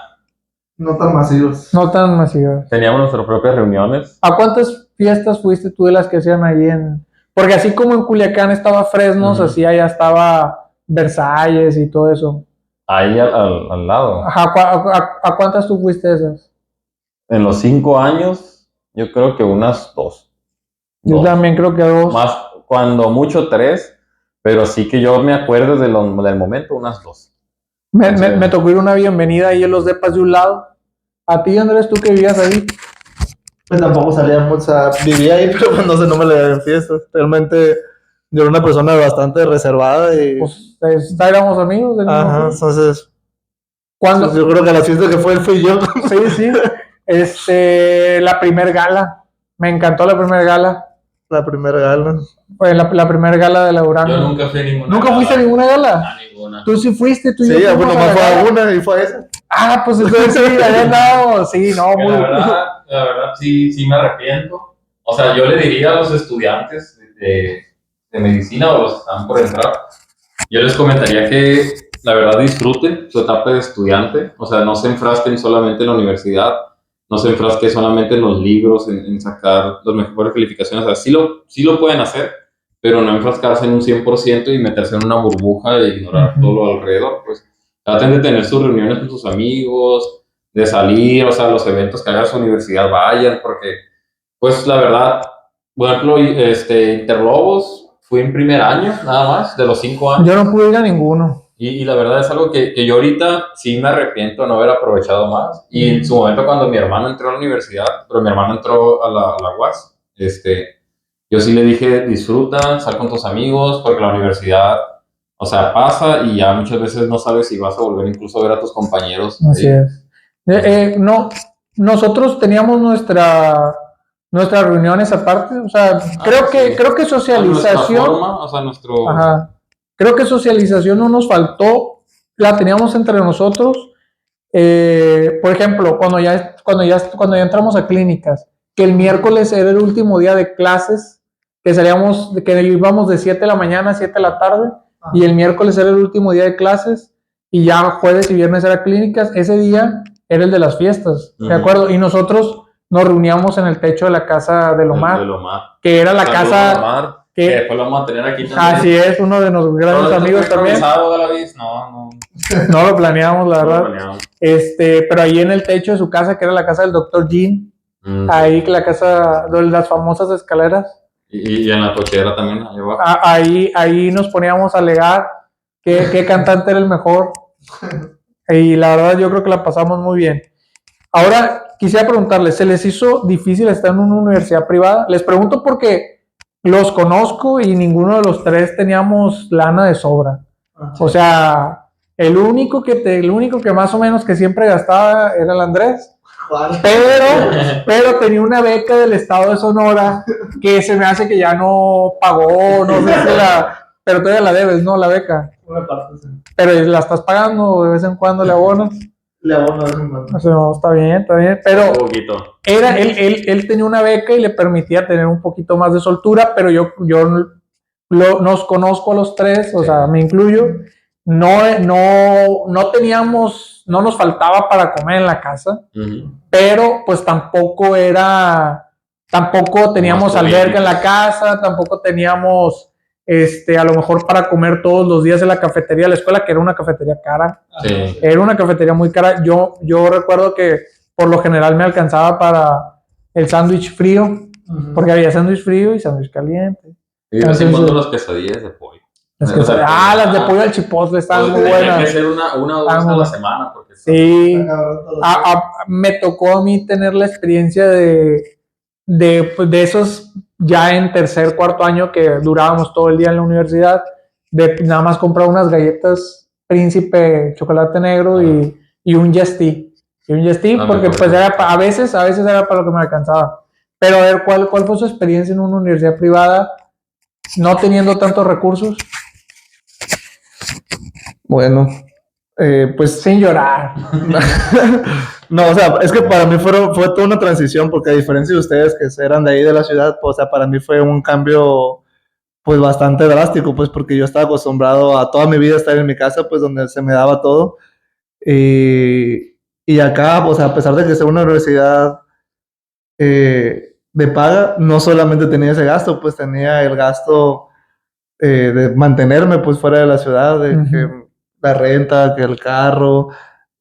No tan masivos. No tan masivos. Teníamos nuestras propias reuniones. ¿A cuántas fiestas fuiste tú de las que hacían ahí en...? Porque así como en Culiacán estaba Fresnos, así allá estaba Versalles y todo eso. Ahí al lado. Ajá, ¿a cuántas tú fuiste de esas? En los 5 años, yo creo que unas 2. Yo también creo que 2. Más, cuando mucho 3, pero sí que yo me acuerdo del momento, unas 2. Me tocó ir una bienvenida ahí en los depas de un lado. ¿A ti, Andrés, tú que vivías ahí? Pues tampoco salía mucho, o sea, vivía ahí, pero pues no me le daban fiestas. Realmente yo era una persona bastante reservada y... Pues éramos amigos. Ajá, entonces... ¿Cuándo? Yo creo que la fiesta que fue él fui yo. Sí. La primer gala. Me encantó la primer gala. La primera gala. Pues la primera gala de la Durango. Yo nunca fui a ninguna. ¿Nunca fuiste a ninguna gala? A ninguna. Tú sí fuiste, tú y yo. Sí, bueno, nomás fue a una y fue a esa. Ah, pues entonces sí, allá andamos. Sí, no, muy... La verdad, sí me arrepiento. O sea, yo le diría a los estudiantes de medicina o los que están por entrar, yo les comentaría que la verdad disfruten su etapa de estudiante. O sea, no se enfrasquen solamente en la universidad, no se enfrasquen solamente en los libros, en sacar las mejores calificaciones. O sea, sí lo pueden hacer, pero no enfrascarse en un 100% y meterse en una burbuja e ignorar todo lo alrededor. Pues traten de tener sus reuniones con sus amigos, de salir, o sea, los eventos que haga su universidad vayan, porque, pues, la verdad, por ejemplo, Interlobos fui en primer año, nada más, de los 5 años. Yo no pude ir a ninguno. Y la verdad es algo que yo ahorita sí me arrepiento de no haber aprovechado más. Y en su momento cuando mi hermano entró a la universidad, pero mi hermano entró a la UAS, yo sí le dije, disfruta, sal con tus amigos, porque la universidad, o sea, pasa y ya muchas veces no sabes si vas a volver incluso a ver a tus compañeros. Así es. No, nosotros teníamos nuestras reuniones aparte, o sea, creo que socialización... Forma, o sea, Ajá. Creo que socialización no nos faltó, la teníamos entre nosotros. Por ejemplo, cuando ya entramos a clínicas, que el miércoles era el último día de clases, que íbamos de 7 de la mañana a 7 de la tarde, y el miércoles era el último día de clases, y ya jueves y viernes era clínicas. Ese día era el de las fiestas, ¿de acuerdo? Y nosotros nos reuníamos en el techo de la casa de Omar, que era la Saludos, casa Omar, que después lo vamos a tener aquí también. Así es, uno de nuestros grandes amigos también. No lo planeamos, la verdad. Pero ahí en el techo de su casa, que era la casa del doctor Jean, ahí la casa de las famosas escaleras. Y en la cochera también. Ahí nos poníamos a alegar qué cantante era el mejor. Y la verdad yo creo que la pasamos muy bien. Ahora quisiera preguntarles, ¿se les hizo difícil estar en una universidad privada? Les pregunto porque los conozco y ninguno de los tres teníamos lana de sobra. O sea, el único que más o menos que siempre gastaba era el Andrés. Pero tenía una beca del estado de Sonora que se me hace que ya no pagó, no sé si pero todavía la debes, ¿no? La beca. Una parte, sí. Pero la estás pagando, de vez en cuando le abonas. Le abono de vez en cuando. O sea, no, está bien, pero él tenía una beca y le permitía tener un poquito más de soltura, pero yo nos conozco a los tres, o sea, me incluyo, no teníamos, no nos faltaba para comer en la casa, pero pues tampoco teníamos alberca en la casa, tampoco teníamos a lo mejor para comer todos los días en la cafetería de la escuela, que era una cafetería cara. Sí. Era una cafetería muy cara. Yo recuerdo que por lo general me alcanzaba para el sándwich frío, porque había sándwich frío y sándwich caliente. Y de vez en cuando las quesadillas de pollo. Las de pollo al chipotle estaban muy buenas. Tiene que ser una o dos a la semana. Porque sí. Me tocó a mí tener la experiencia de esos ya en tercer, cuarto año que durábamos todo el día en la universidad, de nada más comprar unas galletas Príncipe chocolate negro y un Jesty. Porque pues era a veces era para lo que me alcanzaba. Pero a ver, ¿cuál fue su experiencia en una universidad privada no teniendo tantos recursos? Bueno, pues sin llorar. No, o sea, es que para mí fue toda una transición, porque a diferencia de ustedes que eran de ahí de la ciudad, pues, o sea, para mí fue un cambio pues bastante drástico, pues porque yo estaba acostumbrado a toda mi vida estar en mi casa, pues donde se me daba todo. Y acá, o sea, a pesar de que sea una universidad de paga, no solamente tenía ese gasto, pues tenía el gasto de mantenerme pues fuera de la ciudad, de que la renta, que el carro,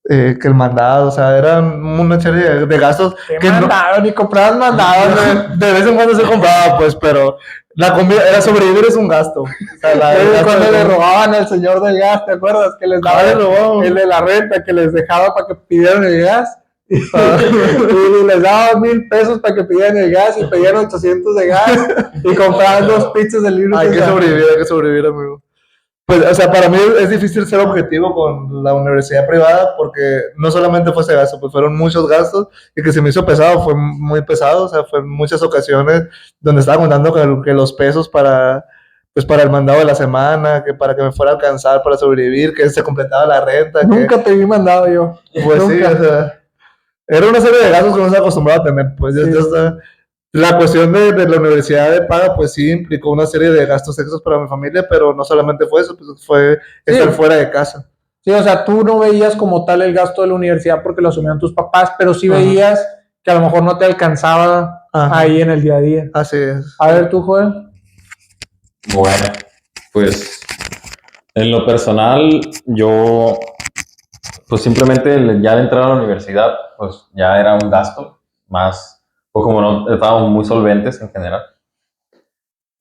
que el mandado, o sea, eran una serie de gastos. Que mandado, ni comprabas mandado. De vez en cuando se compraba, pues, pero la comida, era sobrevivir es un gasto. O sea, cuando le robaban al señor del gas, ¿te acuerdas? Que les daba el de la renta, que les dejaba para que pidieran el gas. Y les daba 1,000 pesos para que pidieran el gas y pedían 800 de gas y compraban 2 pizzas del libro. Hay que sobrevivir, amigo. Pues, o sea, para mí es difícil ser objetivo con la universidad privada porque no solamente fue ese gasto, pues fueron muchos gastos y que se me hizo pesado, fue muy pesado, o sea, fue en muchas ocasiones donde estaba contando que los pesos para el mandado de la semana, que para que me fuera a alcanzar para sobrevivir, que se completaba la renta. Nunca te vi mandado yo. Pues nunca. Sí, o sea, era una serie de gastos que no estaba acostumbrado a tener, pues sí. Ya está. La cuestión de la universidad de paga, pues sí implicó una serie de gastos extras para mi familia, pero no solamente fue eso, pues fue estar fuera de casa. Sí, o sea, tú no veías como tal el gasto de la universidad porque lo asumían tus papás, pero sí veías que a lo mejor no te alcanzaba ahí en el día a día. Así es. A ver, tú, Joel. Bueno, pues en lo personal, yo, pues simplemente ya de entrar a la universidad, pues ya era un gasto más. Pues como no estábamos muy solventes en general.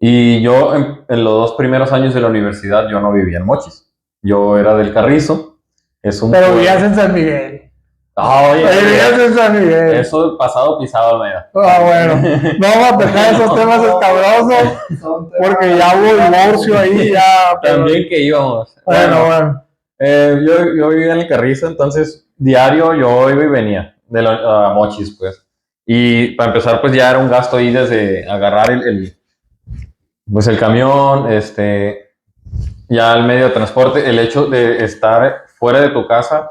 Y yo en los 2 primeros años de la universidad yo no vivía en Mochis. Yo era del Carrizo. Pero vivías en San Miguel. Vivías en San Miguel. Eso pasado pisado, mira. Bueno. No vamos a tocar esos temas escabrosos porque ya hubo divorcio ahí. También que íbamos. Bueno. Yo vivía en el Carrizo, entonces diario yo iba y venía de a Mochis, pues. Y para empezar, pues ya era un gasto ahí desde agarrar el camión, ya el medio de transporte, el hecho de estar fuera de tu casa,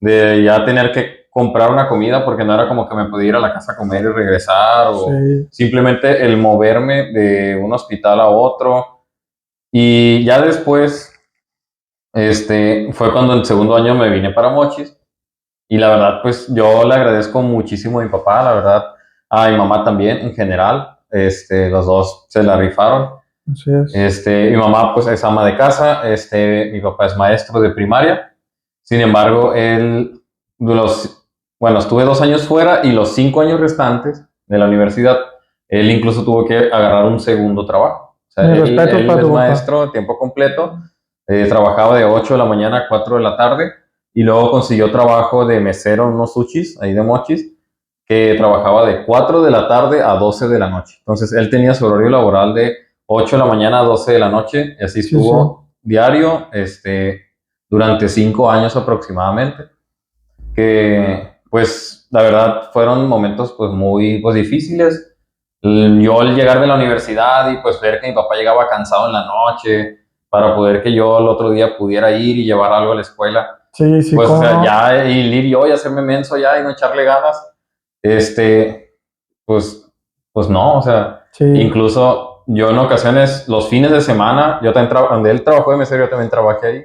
de ya tener que comprar una comida, porque no era como que me podía ir a la casa a comer y regresar, o simplemente el moverme de un hospital a otro. Y ya después, Fue cuando en segundo año me vine para Mochis. Y la verdad, pues yo le agradezco muchísimo a mi papá, la verdad, a mi mamá también, en general. Los dos se la rifaron. Así es. Mi mamá, pues, es ama de casa. Mi papá es maestro de primaria. Sin embargo, bueno, estuve 2 años fuera y los 5 años restantes de la universidad, él incluso tuvo que agarrar un segundo trabajo. O sea, Mis él, respetos él para es tu papá. maestro de tiempo completo, trabajaba de 8 de la mañana a 4 de la tarde y luego consiguió trabajo de mesero en unos sushis, ahí de Mochis, que trabajaba de 4 de la tarde a 12 de la noche. Entonces, él tenía su horario laboral de 8 de la mañana a 12 de la noche y así Sí, sí. estuvo diario, durante 5 años aproximadamente, que pues la verdad fueron momentos pues muy pues, difíciles. Yo al llegar de la universidad y pues ver que mi papá llegaba cansado en la noche para poder que yo el otro día pudiera ir y llevar algo a la escuela, Sí, sí, pues o cómo sea, no. ya ir yo y hacerme menso ya y no echarle ganas, pues, pues no, o sea, Sí, incluso yo en ocasiones, los fines de semana, yo también donde él trabajó de mesero, yo también trabajé ahí.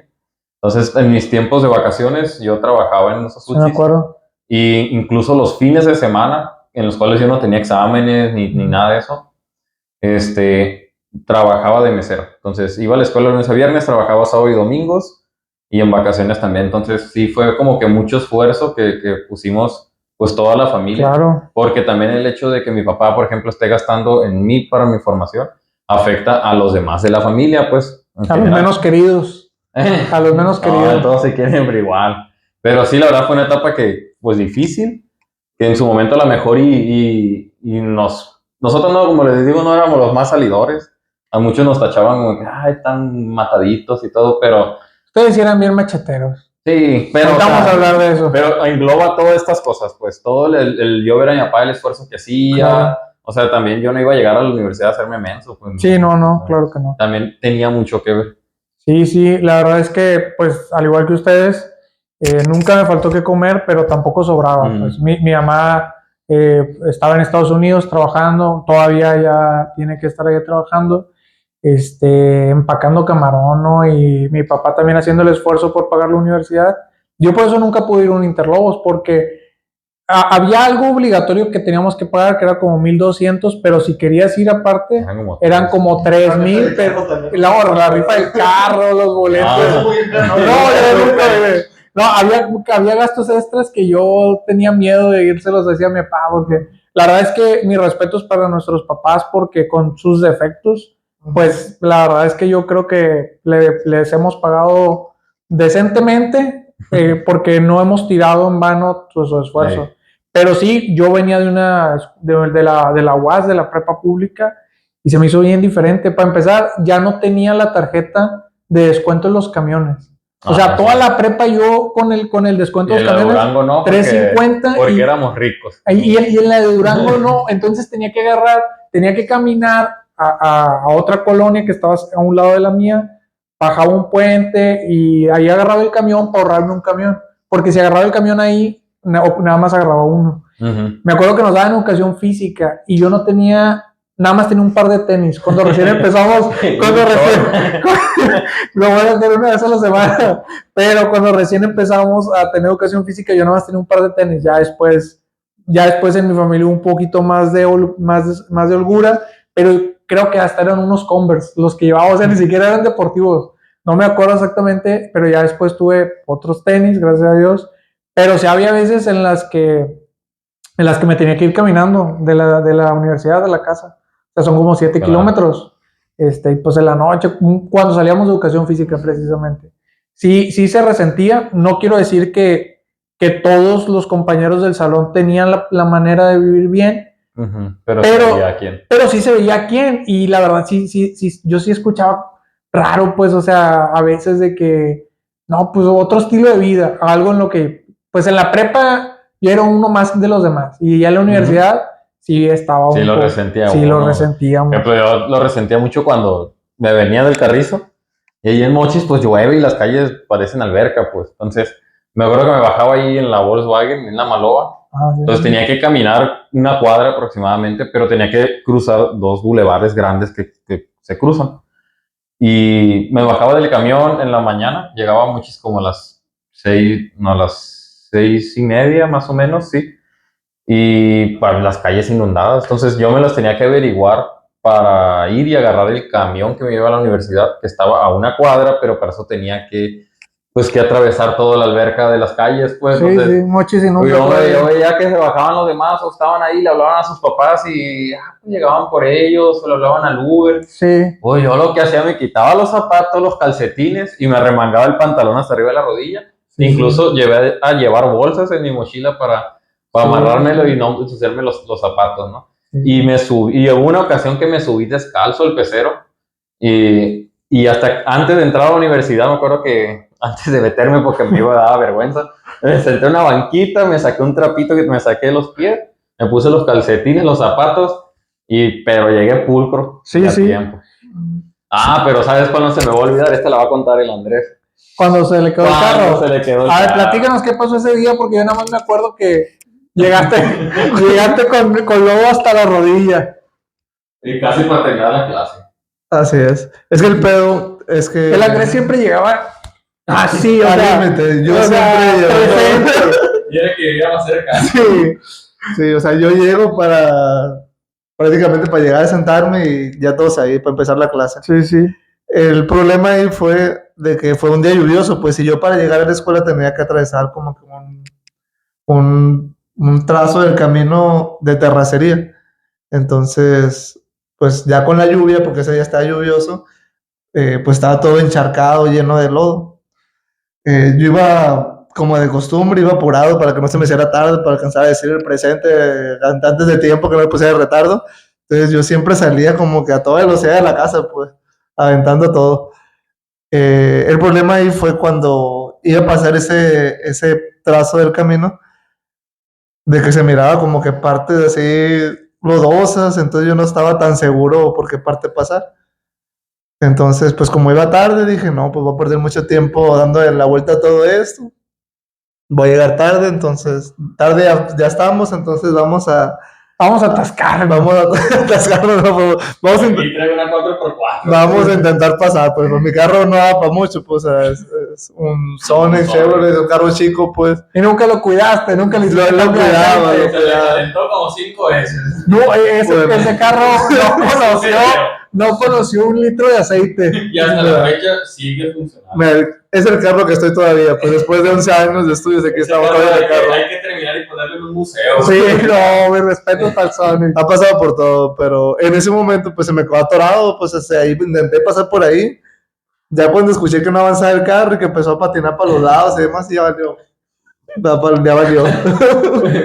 Entonces, en mis tiempos de vacaciones, yo trabajaba en esos sí me sushis acuerdo. y incluso los fines de semana, en los cuales yo no tenía exámenes ni nada de eso, trabajaba de mesero. Entonces, iba a la escuela lunes a viernes, trabajaba sábado y domingos y en vacaciones también. Entonces, sí fue como que mucho esfuerzo que pusimos pues toda la familia, Claro. porque también el hecho de que mi papá, por ejemplo, esté gastando en mí para mi formación, afecta a los demás de la familia, pues, en A los general. menos queridos. A los menos No, queridos. todos se quieren pero igual. Pero sí, la verdad fue una etapa que, pues difícil, que en su momento a lo mejor y nosotros no, como les digo, no éramos los más salidores. A muchos nos tachaban como que, ay, están mataditos y todo, pero Ustedes sí eran bien macheteros. sí, pero, o Ahorita vamos a sea, hablar de eso. pero engloba todas estas cosas, pues todo el yo ver a mi papá, el esfuerzo que hacía, Claro. o sea, también yo no iba a llegar a la universidad a hacerme menso, pues Sí, no, o no, sea, claro que no. también tenía mucho que ver. Sí, sí, la verdad es que, pues, al igual que ustedes, nunca me faltó que comer, pero tampoco sobraba. Pues mi mamá estaba en Estados Unidos trabajando, todavía ya tiene que estar allá trabajando, empacando camarón, ¿no? Y mi papá también haciendo el esfuerzo por pagar la universidad. Yo por eso nunca pude ir a un Interlobos, porque había algo obligatorio que teníamos que pagar, que era como 1,200, pero si querías ir aparte, eran como 3,000, pero la rifa del carro, los boletos. No, yo nunca, no, había gastos extras que yo tenía miedo de irselos decía a mi papá, porque la verdad es que mis respetos para nuestros papás, porque con sus defectos, pues la verdad es que yo creo que les hemos pagado decentemente, porque no hemos tirado en vano su esfuerzo. Pero sí, yo venía de la UAS, de la prepa pública, y se me hizo bien diferente. Para empezar, ya no tenía la tarjeta de descuento en los camiones. O sea, toda la prepa yo con el descuento Y de en los la de camiones, Durango no, 350 porque éramos ricos. y en la de Durango no, entonces tenía que caminar a otra colonia que estaba a un lado de la mía, bajaba un puente y ahí agarraba el camión para ahorrarme un camión, porque si agarraba el camión ahí, nada más agarraba uno. Me acuerdo que nos daban educación física y yo no tenía, nada más tenía un par de tenis. Cuando recién empezamos, lo voy a hacer una vez a la semana, pero cuando recién empezamos a tener educación física, yo nada más tenía un par de tenis. Ya después en mi familia un poquito más de holgura, pero creo que hasta eran unos Converse los que llevaba, o sea, ni siquiera eran deportivos. No me acuerdo exactamente, pero ya después tuve otros tenis, gracias a Dios. Pero sí había veces en las que me tenía que ir caminando de la universidad a la casa. O sea, son como 7 Claro. kilómetros. Y pues en la noche, cuando salíamos de educación física precisamente. Sí, sí se resentía. No quiero decir que todos los compañeros del salón tenían la manera de vivir bien, Pero pero, quién. pero sí se veía quién. Y la verdad, sí, sí, sí, yo sí escuchaba raro, pues, o sea, a veces de que, no, pues otro estilo de vida, algo en lo que, pues en la prepa yo era uno más de los demás. Y ya en la universidad sí estaba Sí, un lo poco, resentía sí lo uno. resentíamos. Ejemplo, yo lo resentía mucho cuando me venía del Carrizo y ahí en Mochis pues llueve y las calles parecen alberca, pues. Entonces, me acuerdo que me bajaba ahí en la Volkswagen, en la Maloa. Entonces Sí. tenía que caminar una cuadra aproximadamente, pero tenía que cruzar dos bulevares grandes que se cruzan. y me bajaba del camión en la mañana, llegaba como a las 6, no, a las 6:30 más o menos, sí, y para las calles inundadas, entonces yo me las tenía que averiguar para ir y agarrar el camión que me iba a la universidad, que estaba a una cuadra, pero para eso tenía que atravesar toda la alberca de las calles, pues, Sí, entonces mochis yo inundables. veía que se bajaban los demás o estaban ahí, le hablaban a sus papás y llegaban por ellos o le hablaban al Uber. Sí. Pues yo lo que hacía, me quitaba los zapatos, los calcetines y me remangaba el pantalón hasta arriba de la rodilla. Incluso llevé a llevar bolsas en mi mochila para amarrármelo y no ensuciarme los zapatos, ¿no? Y hubo una ocasión que me subí descalzo al pecero y hasta antes de entrar a la universidad, me acuerdo que antes de meterme porque me iba a dar vergüenza, me senté en una banquita, me saqué un trapito que me saqué de los pies, me puse los calcetines, los zapatos, pero llegué pulcro a tiempo. Pero ¿sabes cuál no se me va a olvidar? Esta la va a contar el Andrés. Cuando se le quedó el carro. Se le quedó el A ver, carro. platícanos qué pasó ese día, porque yo nada más me acuerdo que llegaste con lodo hasta la rodilla. Y casi para terminar la clase. Así es. Es que el pedo es que... El Andrés siempre llegaba así, o sea... límite. Yo siempre llego. Y era que vivía más cerca. Sí, o sea, yo llego prácticamente para llegar a sentarme y ya todos ahí para empezar la clase. Sí. El problema ahí fue de que fue un día lluvioso, pues, y yo para llegar a la escuela tenía que atravesar como que un trazo del camino de terracería. Entonces, pues ya con la lluvia, porque ese día estaba lluvioso, pues estaba todo encharcado, lleno de lodo. Yo iba como de costumbre, iba apurado para que no se me hiciera tarde, para alcanzar a decir el presente antes de tiempo, que no me pusiera de retardo. Entonces yo siempre salía como que a toda velocidad de la casa, pues, aventando todo. El problema ahí fue cuando iba a pasar ese trazo del camino, de que se miraba como que partes así lodosas, entonces yo no estaba tan seguro por qué parte pasar. Entonces, pues como iba tarde, dije, no, pues voy a perder mucho tiempo dando la vuelta a todo esto. Voy a llegar tarde, entonces, tarde ya estamos, entonces vamos a atascar, vamos a atascarnos, vamos a intentar pasar, pues mi carro no va para mucho, pues es un Sonic Chevrolet, un carro chico, pues. Y nunca lo cuidaste, nunca le hiciste lo cuidaba. Se le calentó como 5 veces. No, ese carro no conoció 1 litro de aceite. Y hasta la fecha sigue funcionando. Es el carro que estoy todavía, pues después de 11 años de estudios aquí estamos todavía en el carro. Hay que terminar y ponerlo en un museo. Sí, no, mi respeto para el Sonic. Ha pasado por todo, pero en ese momento pues se me quedó atorado, pues ahí intenté pasar por ahí. Ya cuando escuché que no avanzaba el carro y que empezó a patinar para los lados y demás, ya valió. Ya valió.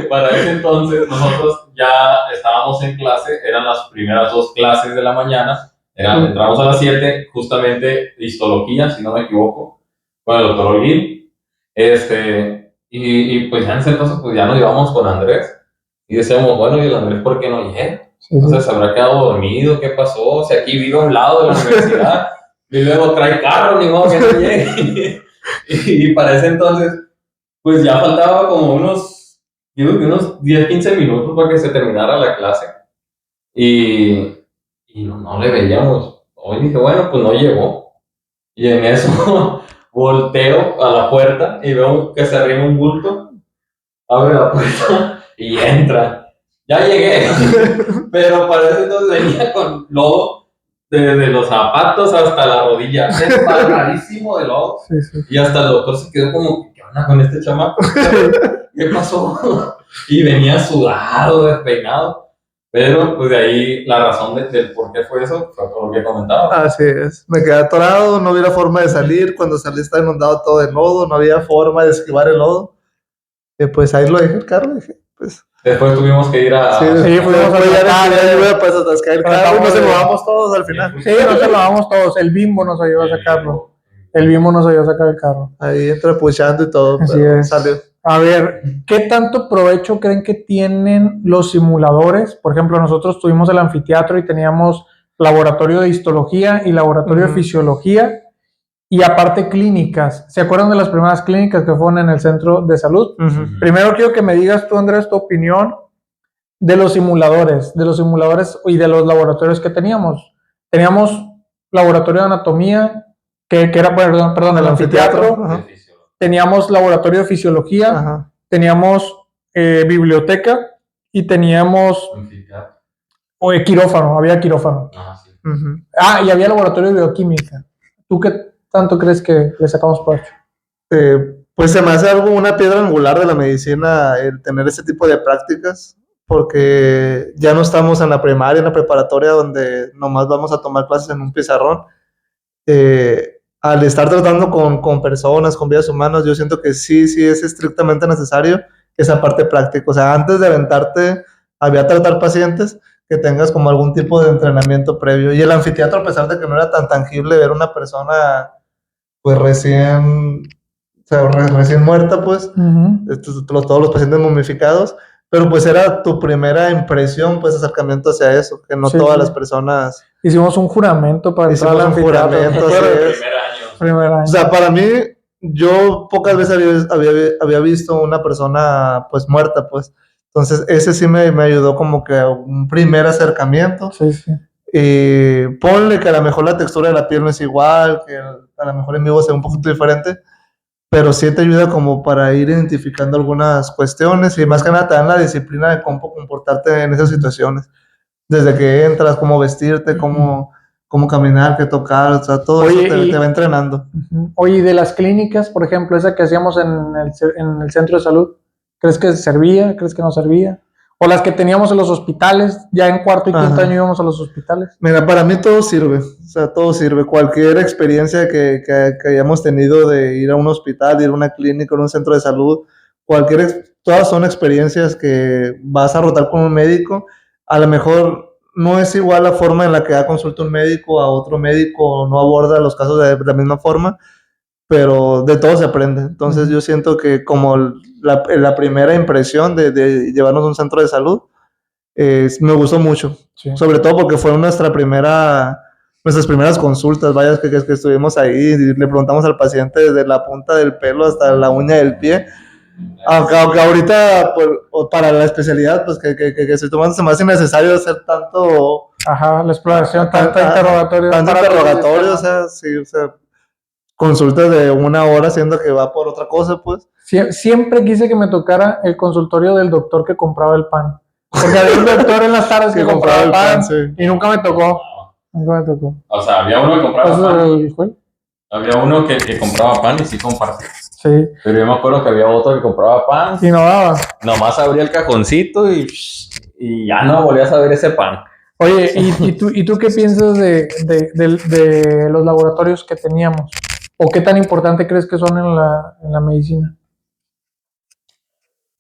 Para ese entonces nosotros ya estábamos en clase, eran las primeras 2 clases de la mañana, entramos a las 7, justamente histología, si no me equivoco, con el doctor Holguín, y pues ya en ese entonces pues ya nos íbamos con Andrés, y decíamos, bueno, ¿y el Andrés por qué no llega? Entonces, ¿se habrá quedado dormido? ¿Qué pasó? Si aquí vive a un lado de la universidad, y luego trae carro, ni modo que no llegue. Y para ese entonces, pues ya faltaba como unos 10-15 minutos para que se terminara la clase. Y no le veíamos. Hoy dije, bueno, pues no llegó. Y en eso volteo a la puerta y veo que se arrima un bulto. Abre la puerta y entra. Ya llegué. Pero para ese entonces venía con lodo desde los zapatos hasta la rodilla. Desparradísimo de lodo. Y hasta el doctor se quedó como, ¿qué onda con este chamaco? ¿Qué pasó? Y venía sudado, despeinado. Pero pues de ahí la razón del por qué fue eso fue por lo que comentaba. Así es, me quedé atorado, no había forma de salir, cuando salí estaba inundado todo de lodo, no había forma de esquivar el lodo. Pues ahí lo dejé el carro, dije, pues. Después tuvimos que ir a... Sí, fuimos a atascar el carro, nos lavamos todos al final. Sí, nos lavamos todos, el Bimbo nos ayudó a sacarlo. El Bimbo nos ayudó a sacar el carro. Ahí entrepuchando y todo, así pero es. Salió. A ver, ¿qué tanto provecho creen que tienen los simuladores? Por ejemplo, nosotros tuvimos el anfiteatro y teníamos laboratorio de histología y laboratorio de fisiología y aparte clínicas. ¿Se acuerdan de las primeras clínicas que fueron en el centro de salud? Primero quiero que me digas tú, Andrés, tu opinión de los simuladores y de los laboratorios que teníamos. Teníamos laboratorio de anatomía, que era, perdón, el anfiteatro. Ajá. Teníamos laboratorio de fisiología, Ajá. teníamos biblioteca y teníamos quirófano, había quirófano. Sí. Ujú. Y había laboratorio de bioquímica. ¿Tú qué tanto crees que le sacamos provecho? Pues se me hace algo, una piedra angular de la medicina el tener ese tipo de prácticas, porque ya no estamos en la primaria, en la preparatoria, donde nomás vamos a tomar clases en un pizarrón. Al estar tratando con personas, con vidas humanas, yo siento que sí es estrictamente necesario esa parte práctica. O sea, antes de aventarte a tratar pacientes, que tengas como algún tipo de entrenamiento previo. Y el anfiteatro, a pesar de que no era tan tangible ver una persona pues recién muerta, pues, todos los pacientes momificados, pero pues era tu primera impresión, pues, acercamiento hacia eso, que no Sí, todas sí. las personas... Hicimos un juramento para entrar Hicimos al un anfiteatro. juramento, así es. Primer año. O sea, para mí, yo pocas veces había visto una persona, pues, muerta, pues. Entonces, ese sí me ayudó como que a un primer acercamiento. Sí, sí. Y ponle que a lo mejor la textura de la piel no es igual, que a lo mejor en vivo sea un poquito diferente, pero sí te ayuda como para ir identificando algunas cuestiones y más que nada te dan la disciplina de cómo comportarte en esas situaciones. Desde que entras, cómo vestirte, cómo caminar, qué tocar, o sea, todo Oye, eso te va entrenando. Oye, y de las clínicas, por ejemplo, esa que hacíamos en el centro de salud, ¿crees que servía? ¿Crees que no servía? O las que teníamos en los hospitales, ya en cuarto y quinto Ajá. año íbamos a los hospitales. Mira, para mí todo sirve, o sea, todo sirve. Cualquier experiencia que hayamos tenido de ir a un hospital, de ir a una clínica, a un centro de salud, todas son experiencias que vas a rotar con un médico. A lo mejor no es igual la forma en la que da consulta un médico a otro médico, no aborda los casos de la misma forma, pero de todo se aprende. Entonces yo siento que como la primera impresión de llevarnos a un centro de salud, me gustó mucho, Sí. sobre todo porque fue nuestras primeras consultas, vaya, que estuvimos ahí y le preguntamos al paciente desde la punta del pelo hasta la uña del pie. Aunque ahorita, pues, para la especialidad, pues que estoy tomando, se me hace innecesario hacer tanto... Ajá, la exploración, tanto interrogatorio. Tanto interrogatorio, o sea, sí, o sea, consultas de 1 hora, siendo que va por otra cosa, pues. Siempre quise que me tocara el consultorio del doctor que compraba el pan. Porque había un doctor en las tardes que compraba el pan, sí. Y nunca me tocó. Nunca me tocó. O sea, había uno que compraba pan. ¿Fue? Había uno que compraba pan y sí compartía. Sí. Pero yo me acuerdo que había otro que compraba pan. Y no daba. Nomás abría el cajoncito y ya no volvías a ver ese pan. Oye, ¿y tú qué piensas de los laboratorios que teníamos? ¿O qué tan importante crees que son en la medicina?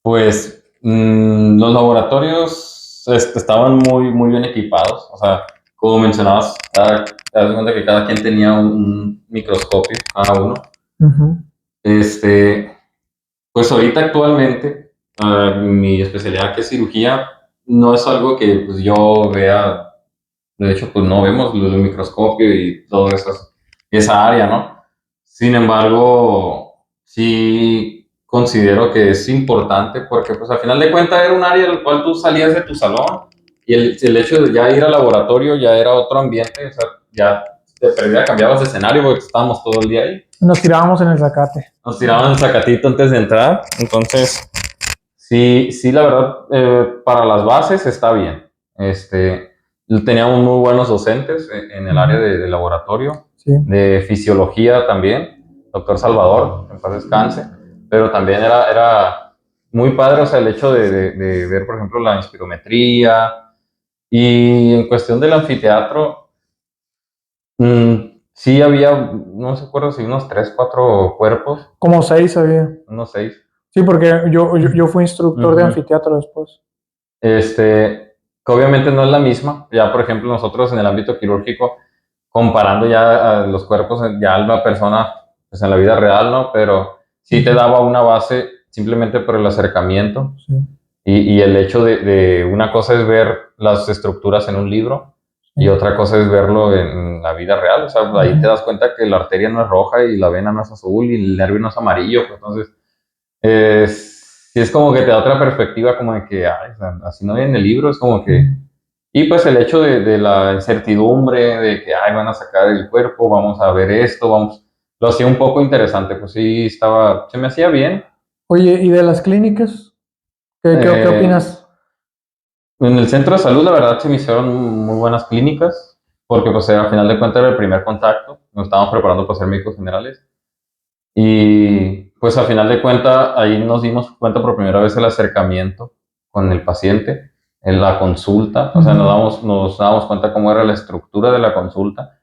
Pues los laboratorios estaban muy, muy bien equipados. O sea, como mencionabas, te das cuenta que cada quien tenía un microscopio, cada uno. Uh-huh. Pues ahorita actualmente, mi especialidad que es cirugía, no es algo que pues, yo vea. De hecho, pues no vemos el microscopio y toda esa área, ¿no? Sin embargo, sí considero que es importante porque, pues, al final de cuentas era un área en la cual tú salías de tu salón y el hecho de ya ir al laboratorio ya era otro ambiente, o sea, ya de perdida cambiabas de escenario porque estábamos todo el día ahí. Nos tirábamos en el zacate. Nos tiraban el zacatito antes de entrar, entonces, sí, la verdad, para las bases está bien. Teníamos muy buenos docentes en el área de laboratorio, sí. De fisiología también, doctor Salvador, en paz descanse, pero también era muy padre, o sea, el hecho de ver, por ejemplo, la inspirometría, y en cuestión del anfiteatro, sí había, no se acuerdo si unos 3, 4 cuerpos. Como 6 había. Unos 6. Sí, porque yo fui instructor de anfiteatro después. Que obviamente no es la misma. Ya, por ejemplo, nosotros en el ámbito quirúrgico, comparando ya a los cuerpos, ya a la persona pues en la vida real, ¿no? Pero sí te daba una base simplemente por el acercamiento. Sí. Y el hecho de una cosa es ver las estructuras en un libro y otra cosa es verlo en la vida real. O sea, ahí te das cuenta que la arteria no es roja y la vena no es azul y el nervio no es amarillo. Pues, entonces, sí es como que te da otra perspectiva, como de que, o sea, así no viene en el libro, es como que Y pues el hecho de la incertidumbre, de que, ay, van a sacar el cuerpo, vamos a ver esto, lo hacía un poco interesante, pues sí, se me hacía bien. Oye, ¿y de las clínicas? ¿Qué Eh, opinas? En el centro de salud, la verdad, se me hicieron muy buenas clínicas, porque pues al final de cuentas era el primer contacto, nos estábamos preparando para ser médicos generales, y pues al final de cuentas ahí nos dimos cuenta por primera vez el acercamiento con el paciente, en la consulta, o sea, nos damos cuenta cómo era la estructura de la consulta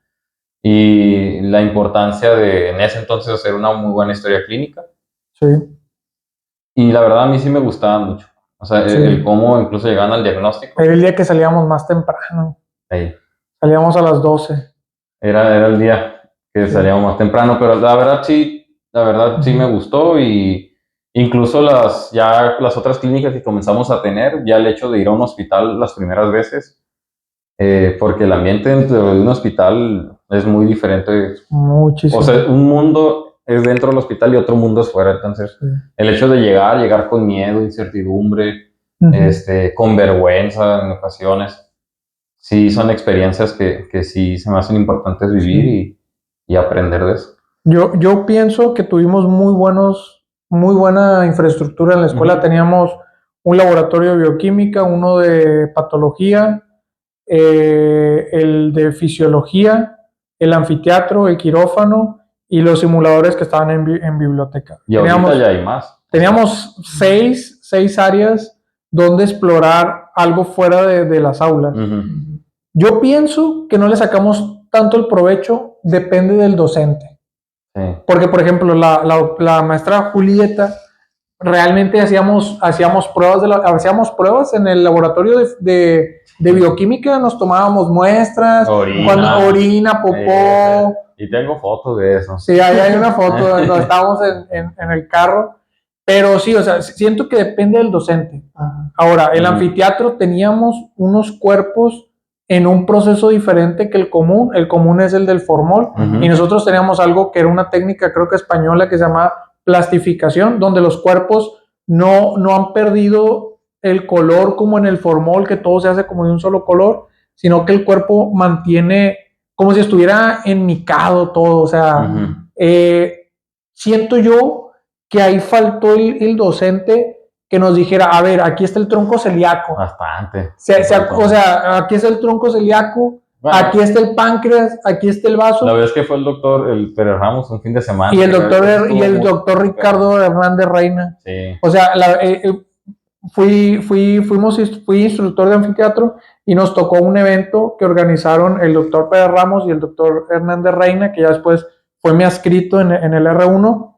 y la importancia de en ese entonces hacer una muy buena historia clínica. Sí, Y la verdad a mí sí me gustaba mucho, o sea, sí. el cómo incluso llegaban al diagnóstico. Era el día que salíamos más temprano. Ahí. Salíamos a las 12. Era el día que Sí. salíamos más temprano, pero la verdad sí me gustó y incluso las otras clínicas que comenzamos a tener, ya el hecho de ir a un hospital las primeras veces, porque el ambiente dentro de un hospital es muy diferente. Muchísimo. O sea, un mundo es dentro del hospital y otro mundo es fuera. Entonces, Sí. el hecho de llegar con miedo, incertidumbre, con vergüenza en ocasiones, sí son experiencias que sí se me hacen importantes vivir y aprender de eso. Yo pienso que tuvimos muy buena infraestructura en la escuela. Ujú. Teníamos un laboratorio de bioquímica, uno de patología, el de fisiología, el anfiteatro, el quirófano y los simuladores que estaban en biblioteca. Y ahorita ya hay más. Teníamos seis áreas donde explorar algo fuera de las aulas. Ujú. Yo pienso que no le sacamos tanto el provecho, depende del docente. Sí. Porque, por ejemplo, la maestra Julieta, realmente hacíamos pruebas en el laboratorio de bioquímica, nos tomábamos muestras, orina, popó. Y tengo fotos de eso. Sí, ahí hay una foto cuando estábamos en el carro. Pero sí, o sea, siento que depende del docente. Ahora, el anfiteatro teníamos unos cuerpos en un proceso diferente que el común. El común es el del formol. Y nosotros teníamos algo que era una técnica, creo que española, que se llama plastificación, donde los cuerpos no han perdido el color como en el formol, que todo se hace como de un solo color, sino que el cuerpo mantiene como si estuviera enmicado todo. O sea, siento yo que ahí faltó el docente que nos dijera, a ver, aquí está el tronco celíaco. Bastante. O sea, aquí está el tronco celíaco, aquí está el páncreas, aquí está el vaso. La vez que fue el doctor, el Pérez Ramos, un fin de semana. Y el doctor Ricardo Hernández Reina. Sí. O sea, fui instructor de anfiteatro y nos tocó un evento que organizaron el doctor Pérez Ramos y el doctor Hernández Reina, que ya después fue mi adscrito en el R1,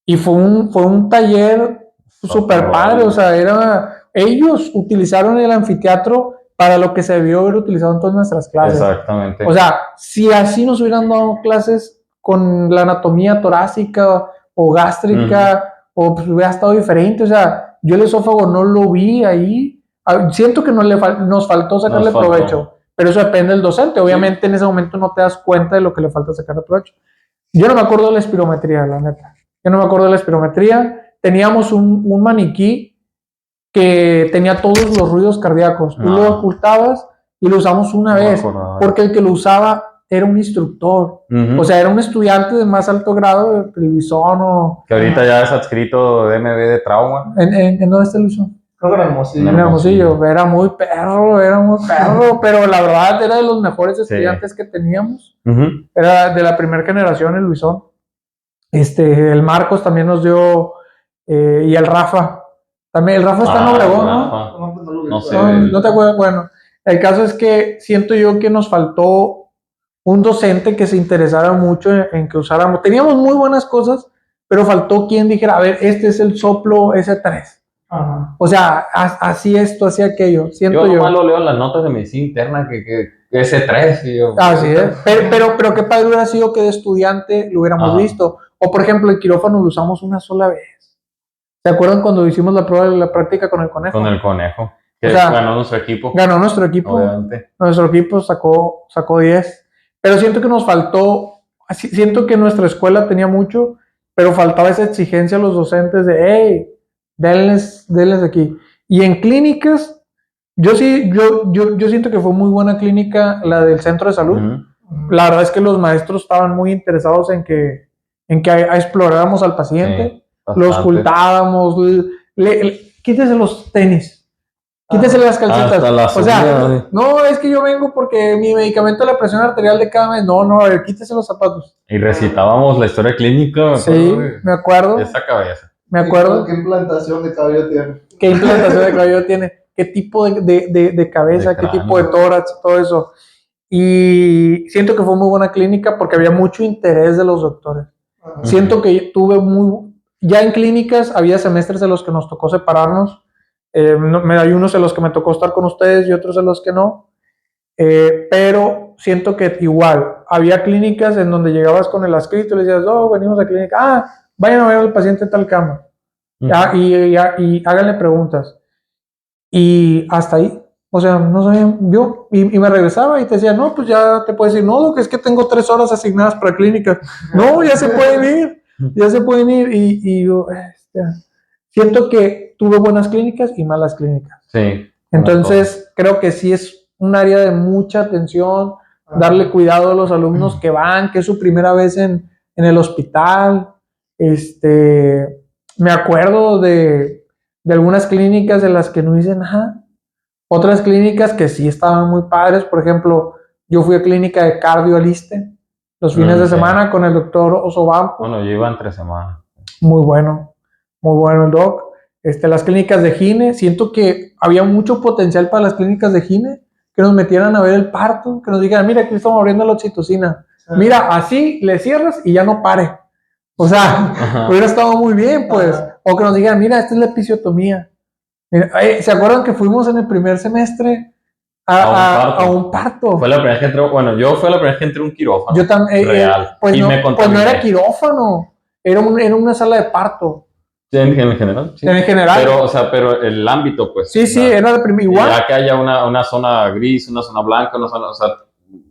y fue un taller súper padre. O sea, ellos utilizaron el anfiteatro para lo que se debió haber utilizado en todas nuestras clases. Exactamente. O sea, si así nos hubieran dado clases con la anatomía torácica o gástrica, o pues hubiera estado diferente. O sea, yo el esófago no lo vi ahí. Siento que nos faltó sacarle provecho, pero eso depende del docente. Obviamente en ese momento no te das cuenta de lo que le falta sacarle provecho. Yo no me acuerdo de la espirometría, la neta. Yo no me acuerdo de la espirometría. Teníamos un maniquí que tenía todos los ruidos cardíacos. Tú lo ocultabas y lo usamos una vez, porque el que lo usaba era un instructor. O sea, era un estudiante de más alto grado de Televisión o... Que ahorita ya es adscrito de MB de trauma. ¿En dónde está Televisión? Creo que en Hermosillo. En Hermosillo. Era muy perro, pero la verdad era de los mejores estudiantes que teníamos. Era de la primera generación, el Luisón. El Marcos también nos dio, y el Rafa. También, el Rafa está en Obregón, ¿no? No sé. No te acuerdas. Bueno, el caso es que siento yo que nos faltó un docente que se interesara mucho en que usáramos. Teníamos muy buenas cosas, pero faltó quien dijera, a ver, este es el soplo S3. O sea, así esto, así aquello. Siento yo lo leo en las notas de medicina interna que S3. Y yo, así es. Pero qué padre hubiera sido que de estudiante lo hubiéramos visto. O por ejemplo, el quirófano lo usamos una sola vez. ¿Se acuerdan cuando hicimos la prueba de la práctica con el conejo? Con el conejo. Que ganó nuestro equipo. Ganó nuestro equipo. Obviamente. Nuestro equipo sacó 10. Pero siento que nos faltó, siento que nuestra escuela tenía mucho, pero faltaba esa exigencia a los docentes de, hey, denles aquí. Y en clínicas, Yo sí, yo siento que fue muy buena clínica la del centro de salud. Ujú. La verdad es que los maestros estaban muy interesados en que exploráramos al paciente, Sí, lo bastante. ocultábamos, quítese los tenis, quítese las calcetas. Hasta las O sea, uñas. no, es que yo vengo porque mi medicamento de la presión arterial de cada mes. No, a ver, quítese los zapatos. Y recitábamos la historia clínica. Me Sí, acuerdo de me acuerdo, esa cabeza. me acuerdo. ¿Qué implantación de cabello tiene? ¿Qué implantación de cabello tiene? ¿Qué tipo de cabeza? De ¿Qué cráneo. tipo de tórax? Todo eso. Y siento que fue muy buena clínica porque había mucho interés de los doctores. Ajá. Siento que ya en clínicas había semestres en los que nos tocó separarnos. Hay unos en los que me tocó estar con ustedes y otros en los que no. Pero siento que igual había clínicas en donde llegabas con el adscrito y le decías, oh, venimos a clínica, vayan a ver al paciente en tal cama. Y háganle preguntas. Y hasta ahí, o sea, no sabía yo, y me regresaba y te decía, no, pues ya te puedes ir, no, que es que tengo 3 horas asignadas para clínica, no, ya se pueden ir, y yo, siento que tuve buenas clínicas y malas clínicas. Sí. Entonces, creo que sí es un área de mucha atención, darle cuidado a los alumnos que van, que es su primera vez en el hospital. Me acuerdo de algunas clínicas de las que no hice nada. Otras clínicas que sí estaban muy padres, por ejemplo, yo fui a clínica de cardio al ISSSTE los fines de Sí. semana con el doctor Osobampo. Bueno, yo iba entre semanas. Muy bueno el doc. Las clínicas de gine, siento que había mucho potencial para las clínicas de gine, que nos metieran a ver el parto, que nos dijeran, mira, aquí estamos abriendo la oxitocina. Mira, así le cierras y ya no pare. O sea, Ajá. hubiera estado muy bien, pues. O que nos digan, mira, esta es la episiotomía. Mira, ¿se acuerdan que fuimos en el primer semestre a un parto? Fue la primera vez que entré, bueno, yo fue la primera vez que entré a un quirófano. Yo también. Real. Pues, y no, me pues no era quirófano, era una sala de parto. Sí, en general. Sí. En general. Pero, o sea, pero el ámbito, pues. Sí, sí, era de primer igual. Ya que haya una zona gris, una zona blanca, una zona, o sea,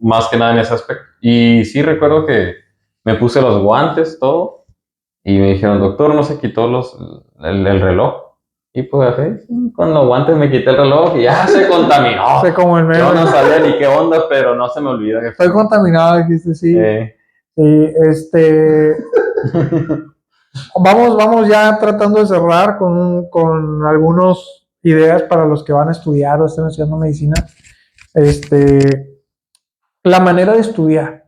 más que nada en ese aspecto. Y sí recuerdo que me puse los guantes, todo, y me dijeron, doctor, no se quitó el reloj. Y pues, con los guantes me quité el reloj y ya se contaminó. Como el meme. Yo no sabía ni qué onda, pero no se me olvida que Estoy contaminado, dijiste, sí. Sí, Vamos ya tratando de cerrar con algunas ideas para los que van a estudiar o están estudiando medicina. La manera de estudiar.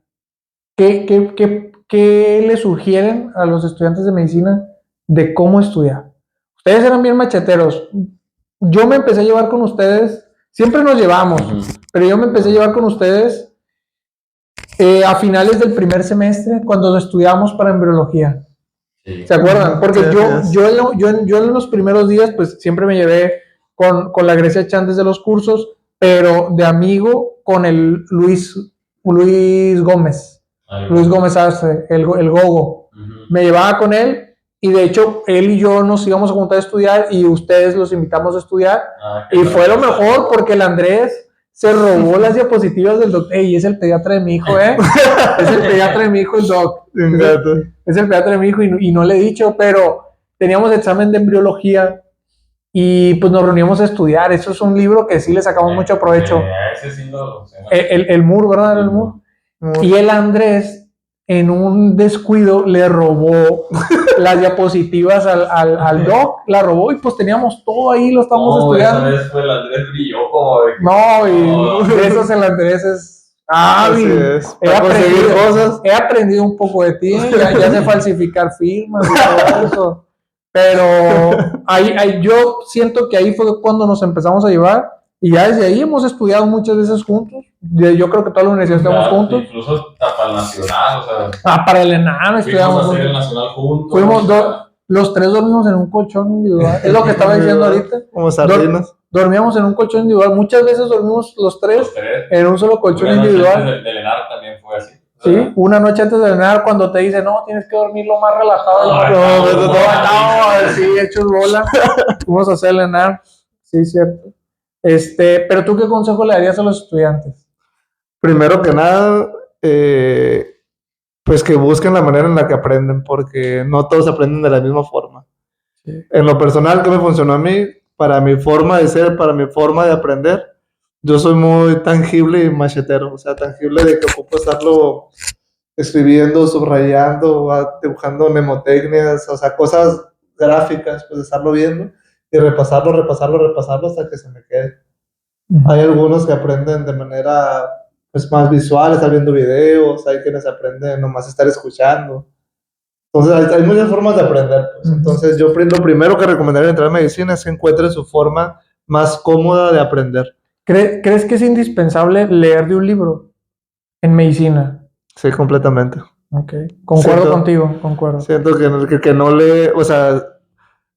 ¿Qué le sugieren a los estudiantes de medicina de cómo estudiar? Ustedes eran bien macheteros. Yo me empecé a llevar con ustedes, siempre nos llevamos, pero yo me empecé a llevar con ustedes a finales del primer semestre cuando estudiábamos para embriología. Sí. ¿Se acuerdan? Porque yo en los primeros días pues siempre me llevé con la Grecia Chan desde los cursos, pero de amigo con el Luis Gómez. Luis Gómez Arce, el Gogo. Me llevaba con él y de hecho él y yo nos íbamos a juntar a estudiar y ustedes los invitamos a estudiar y fue lo mejor porque el Andrés se robó las diapositivas del doc. Ey, es el pediatra de mi hijo, es el pediatra de mi hijo el doc. Es el pediatra de mi hijo y no le he dicho, pero teníamos examen de embriología y pues nos reuníamos a estudiar. Eso es un libro que sí le sacamos mucho provecho. Ese sí lo sé. El Moore, ¿verdad? El Moore. Y el Andrés, en un descuido, le robó las diapositivas al doc, la robó y pues teníamos todo ahí, lo estábamos estudiando. Esa vez fue el Andrés brilló como de... De esos el Andrés es... He aprendido un poco de ti, ya sé falsificar firmas y todo eso. Pero yo siento que ahí fue cuando nos empezamos a llevar. Y ya desde ahí hemos estudiado muchas veces juntos. Yo creo que toda la universidad estamos juntos. Incluso para el nacional, o sea. Para el ENAM estudiamos juntos. El nacional juntos. Fuimos los tres dormimos en un colchón individual. Es lo que estaba diciendo ahorita. Como sardinas. Dormíamos en un colchón individual. Muchas veces dormimos los tres en un solo colchón individual. Del ENAR también fue así. Sí, una noche antes de ENAR cuando te dice, no, tienes que dormir lo más relajado. Sí, hechos bola. Fuimos a hacer el ENAR. Sí, cierto. Pero tú, ¿qué consejo le darías a los estudiantes? Primero que nada, pues que busquen la manera en la que aprenden, porque no todos aprenden de la misma forma. Sí. En lo personal, ¿qué me funcionó a mí? para mi forma de ser, para mi forma de aprender, yo soy muy tangible y machetero, o sea, tangible de que ocupo estarlo escribiendo, subrayando, dibujando mnemotecnias, o sea, cosas gráficas, pues estarlo viendo y repasarlo hasta que se me quede. Hay algunos que aprenden de manera pues más visual, estar viendo videos, hay quienes aprenden nomás estar escuchando. Entonces hay muchas formas de aprender, pues. Entonces yo lo primero que recomendaría entrar a medicina es que encuentre su forma más cómoda de aprender. ¿Crees que es indispensable leer de un libro en medicina? Sí, completamente. Ok, concuerdo Siento- contigo, concuerdo. Siento que no lee, o sea,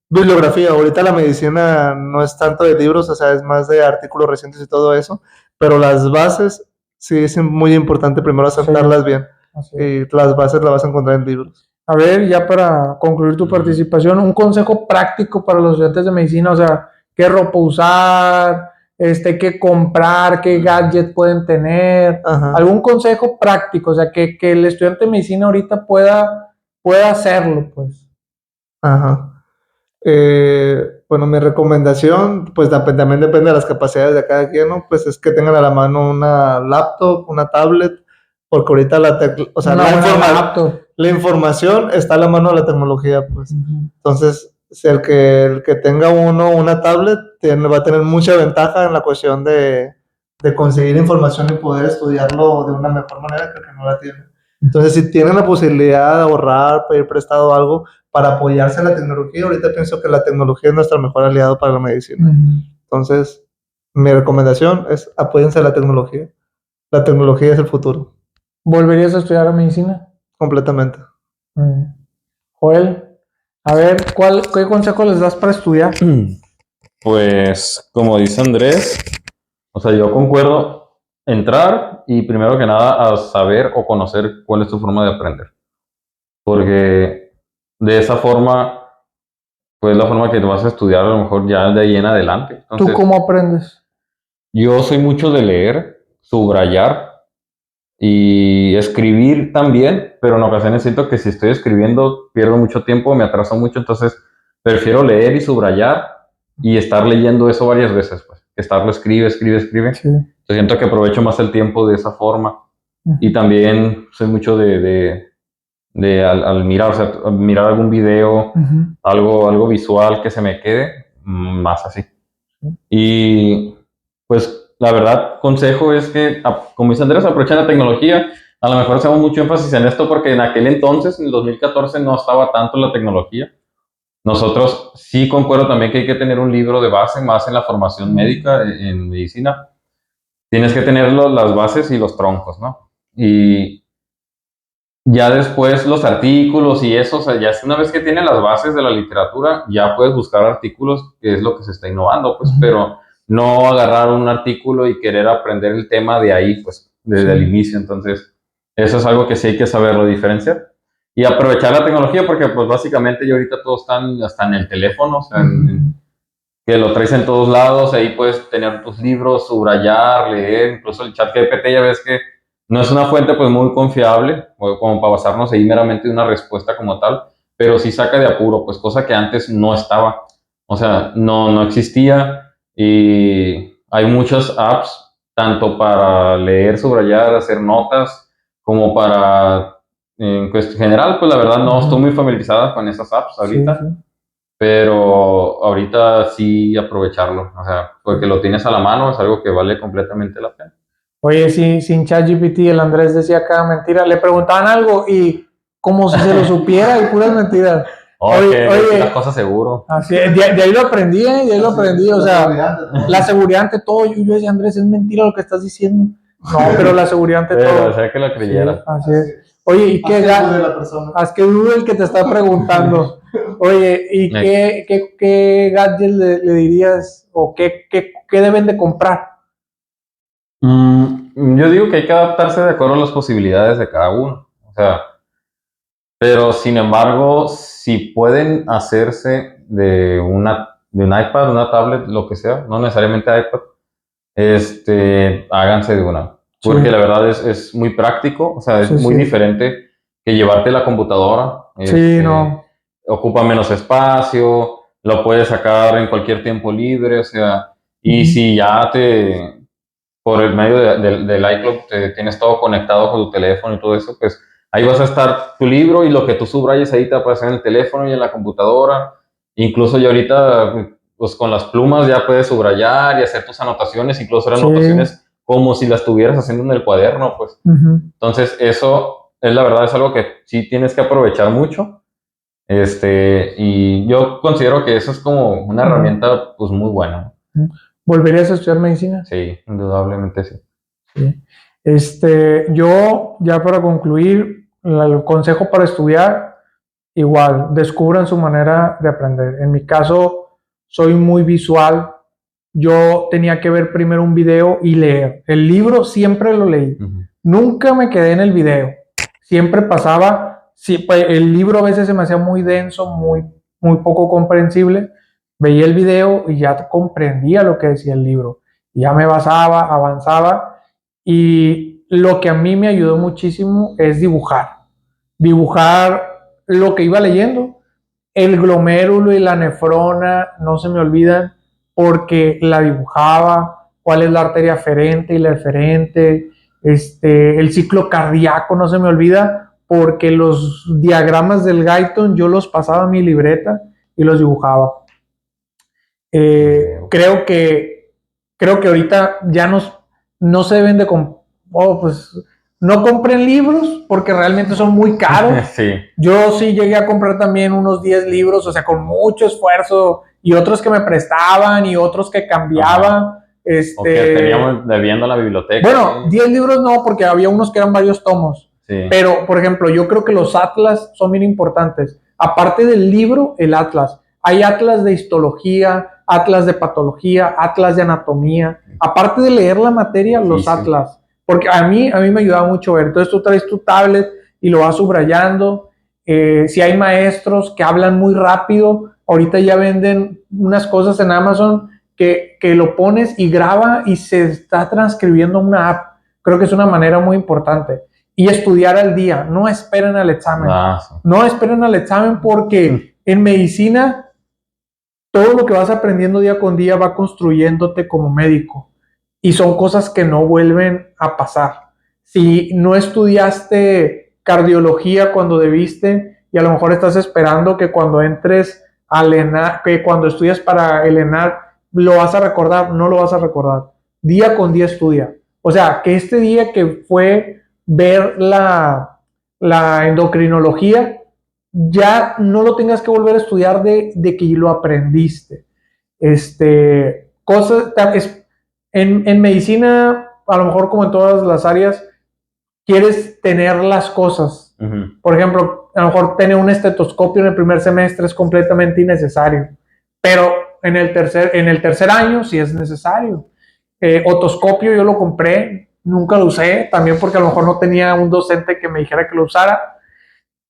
bibliografía, ahorita la medicina no es tanto de libros, o sea, es más de artículos recientes y todo eso, pero las bases sí es muy importante primero Sí, sentarlas bien así es. y las bases las vas a encontrar en libros. A ver, ya para concluir tu participación, un consejo práctico para los estudiantes de medicina, o sea, qué ropa usar, qué comprar, qué gadget pueden tener, Ajá, algún consejo práctico, o sea, que el estudiante de medicina ahorita pueda hacerlo, pues. ajá. Bueno, mi recomendación, pues también depende de las capacidades de cada quien, ¿no? Pues es que tengan a la mano una laptop, una tablet, porque ahorita o sea, Una buena laptop. la información está a la mano de la tecnología, pues. Ujú. Entonces, si el que tenga una tablet va a tener mucha ventaja en la cuestión de conseguir información y poder estudiarlo de una mejor manera que el que no la tiene. Entonces, si tienen la posibilidad de ahorrar, pedir prestado algo para apoyarse en la tecnología, ahorita pienso que la tecnología es nuestro mejor aliado para la medicina. Ujú. Entonces, mi recomendación es apóyense a la tecnología. La tecnología es el futuro, ¿Volverías a estudiar medicina? completamente. Joel, a ver, ¿qué consejo les das para estudiar? Pues, como dice Andrés, o sea, yo concuerdo entrar y primero que nada a saber o conocer cuál es tu forma de aprender. Porque de esa forma, pues la forma que te vas a estudiar a lo mejor ya de ahí en adelante. ¿Tú Entonces, cómo aprendes? yo soy mucho de leer, subrayar y escribir también, pero en ocasiones siento que si estoy escribiendo pierdo mucho tiempo, me atraso mucho, entonces prefiero leer y subrayar y estar leyendo eso varias veces, pues, que estarlo escribe. Sí. Yo siento que aprovecho más el tiempo de esa forma y también soy mucho al mirar, o sea, mirar algún video, Ujú. algo visual que se me quede, más así. Y pues la verdad, consejo es que, como dice Andrés, aprovechen la tecnología. A lo mejor hacemos mucho énfasis en esto porque en aquel entonces, en el 2014, no estaba tanto la tecnología. Nosotros sí concuerdo también que hay que tener un libro de base, más en la formación médica, en medicina. Tienes que tener las bases y los troncos, ¿no? Y ya después los artículos y eso, o sea, ya una vez que tienes las bases de la literatura, ya puedes buscar artículos, que es lo que se está innovando, pues, pero no agarrar un artículo y querer aprender el tema de ahí, pues, desde el inicio. Entonces, eso es algo que sí hay que saberlo diferenciar. Y aprovechar la tecnología, porque pues básicamente ya ahorita todos están hasta en el teléfono, o sea, que lo traes en todos lados, ahí puedes tener tus libros, subrayar, leer, incluso el chat GPT ya ves que no es una fuente pues muy confiable, como para basarnos ahí meramente en una respuesta como tal, pero sí saca de apuro, pues cosa que antes no estaba, o sea, no existía y hay muchas apps, tanto para leer, subrayar, hacer notas, como para, en general, pues la verdad no estoy muy familiarizada con esas apps ahorita. Sí. Pero ahorita sí aprovecharlo, o sea, porque lo tienes a la mano, es algo que vale completamente la pena. Oye, sí, sin ChatGPT el Andrés decía cada mentira. Le preguntaban algo y como si se lo supiera y puras mentiras. Oye, las cosas seguro. Así es, de ahí lo aprendí, de ahí lo aprendí. O sea, la seguridad ante todo. Yo decía, Andrés, es mentira lo que estás diciendo. No, pero la seguridad ante Pero, todo. o sea, que lo creyera. Sí, así es. Oye, ¿y qué haz que dude el que te está preguntando? Oye, ¿y qué gadget le dirías o qué deben de comprar? Yo digo que hay que adaptarse de acuerdo a las posibilidades de cada uno. O sea, pero sin embargo, si pueden hacerse de un iPad, una tablet, lo que sea, no necesariamente iPad, háganse de una. Porque Sí. la verdad es muy práctico, o sea, es Sí, muy sí. diferente que llevarte la computadora. Sí, no. Ocupa menos espacio, lo puedes sacar en cualquier tiempo libre, o sea, y si ya por el medio del iCloud tienes todo conectado con tu teléfono y todo eso, pues ahí vas a estar tu libro y lo que tú subrayes ahí te aparece en el teléfono y en la computadora. Incluso ya ahorita, pues con las plumas ya puedes subrayar y hacer tus anotaciones, incluso hacer Sí. anotaciones como si las estuvieras haciendo en el cuaderno, pues. Entonces, eso es la verdad, es algo que sí tienes que aprovechar mucho. Y yo considero que eso es como una herramienta, pues, muy buena. ¿Volverías a estudiar medicina? Sí, indudablemente sí. Sí. Yo, ya para concluir, el consejo para estudiar, igual, descubran su manera de aprender. En mi caso, soy muy visual. Yo tenía que ver primero un video y leer. El libro siempre lo leí. Nunca me quedé en el video. Siempre pasaba, sí, pues, el libro a veces se me hacía muy denso, muy poco comprensible. Veía el video y ya comprendía lo que decía el libro. Ya me basaba, avanzaba. Y lo que a mí me ayudó muchísimo es dibujar. Dibujar lo que iba leyendo. El glomérulo y la nefrona no se me olvidan porque la dibujaba, cuál es la arteria aferente y la eferente, el ciclo cardíaco no se me olvida porque los diagramas del Guyton yo los pasaba a mi libreta y los dibujaba. Creo que ahorita ya no se deben de pues no compren libros porque realmente son muy caros. Sí. Yo sí llegué a comprar también unos 10 libros, o sea, con mucho esfuerzo, y otros que me prestaban y otros que cambiaba. O que teníamos debiendo en la biblioteca. Bueno, 10 libros no, porque había unos que eran varios tomos. Sí. Pero, por ejemplo, yo creo que los atlas son bien importantes. Aparte del libro, el atlas. Hay atlas de histología, atlas de patología, atlas de anatomía. Aparte de leer la materia, los atlas. Porque a mí me ayudaba mucho ver. Entonces tú traes tu tablet y lo vas subrayando. Si hay maestros que hablan muy rápido, ahorita ya venden unas cosas en Amazon que lo pones y graba y se está transcribiendo una app. Creo que es una manera muy importante. Y estudiar al día, no esperen al examen. No esperen al examen porque en medicina todo lo que vas aprendiendo día con día va construyéndote como médico. Y son cosas que no vuelven a pasar. Si no estudiaste cardiología cuando debiste y a lo mejor estás esperando que cuando entres al ENAR, que cuando estudias para el ENAR lo vas a recordar, no lo vas a recordar. Día con día estudia. O sea, que este día que fue ver la endocrinología, ya no lo tengas que volver a estudiar de que lo aprendiste. Cosas, en medicina, a lo mejor como en todas las áreas, quieres tener las cosas. Por ejemplo, a lo mejor tener un estetoscopio en el primer semestre es completamente innecesario, pero en el tercer año sí es necesario. Otoscopio yo lo compré, nunca lo usé, también porque a lo mejor no tenía un docente que me dijera que lo usara,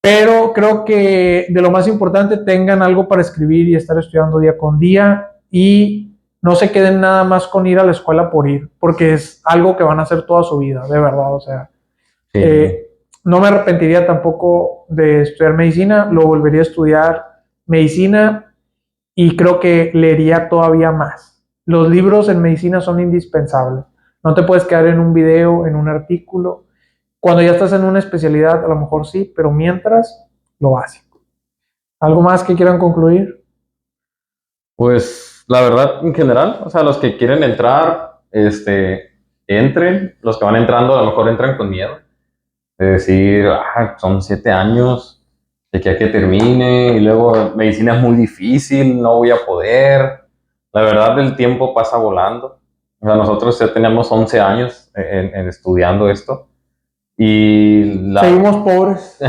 pero creo que de lo más importante, tengan algo para escribir y estar estudiando día con día y no se queden nada más con ir a la escuela por ir, porque es algo que van a hacer toda su vida, de verdad, o sea. Sí. No me arrepentiría tampoco de estudiar medicina, lo volvería a estudiar medicina y creo que leería todavía más. Los libros en medicina son indispensables. No te puedes quedar en un video, en un artículo. Cuando ya estás en una especialidad, a lo mejor sí, pero mientras, lo básico. ¿Algo más que quieran concluir? Pues la verdad, en general, o sea, los que quieren entrar, entren. Los que van entrando, a lo mejor entran con miedo. De decir, son 7 años, de que termine, y luego medicina es muy difícil, no voy a poder. La verdad, el tiempo pasa volando. O sea, nosotros ya teníamos 11 años en estudiando esto. Y seguimos pobres.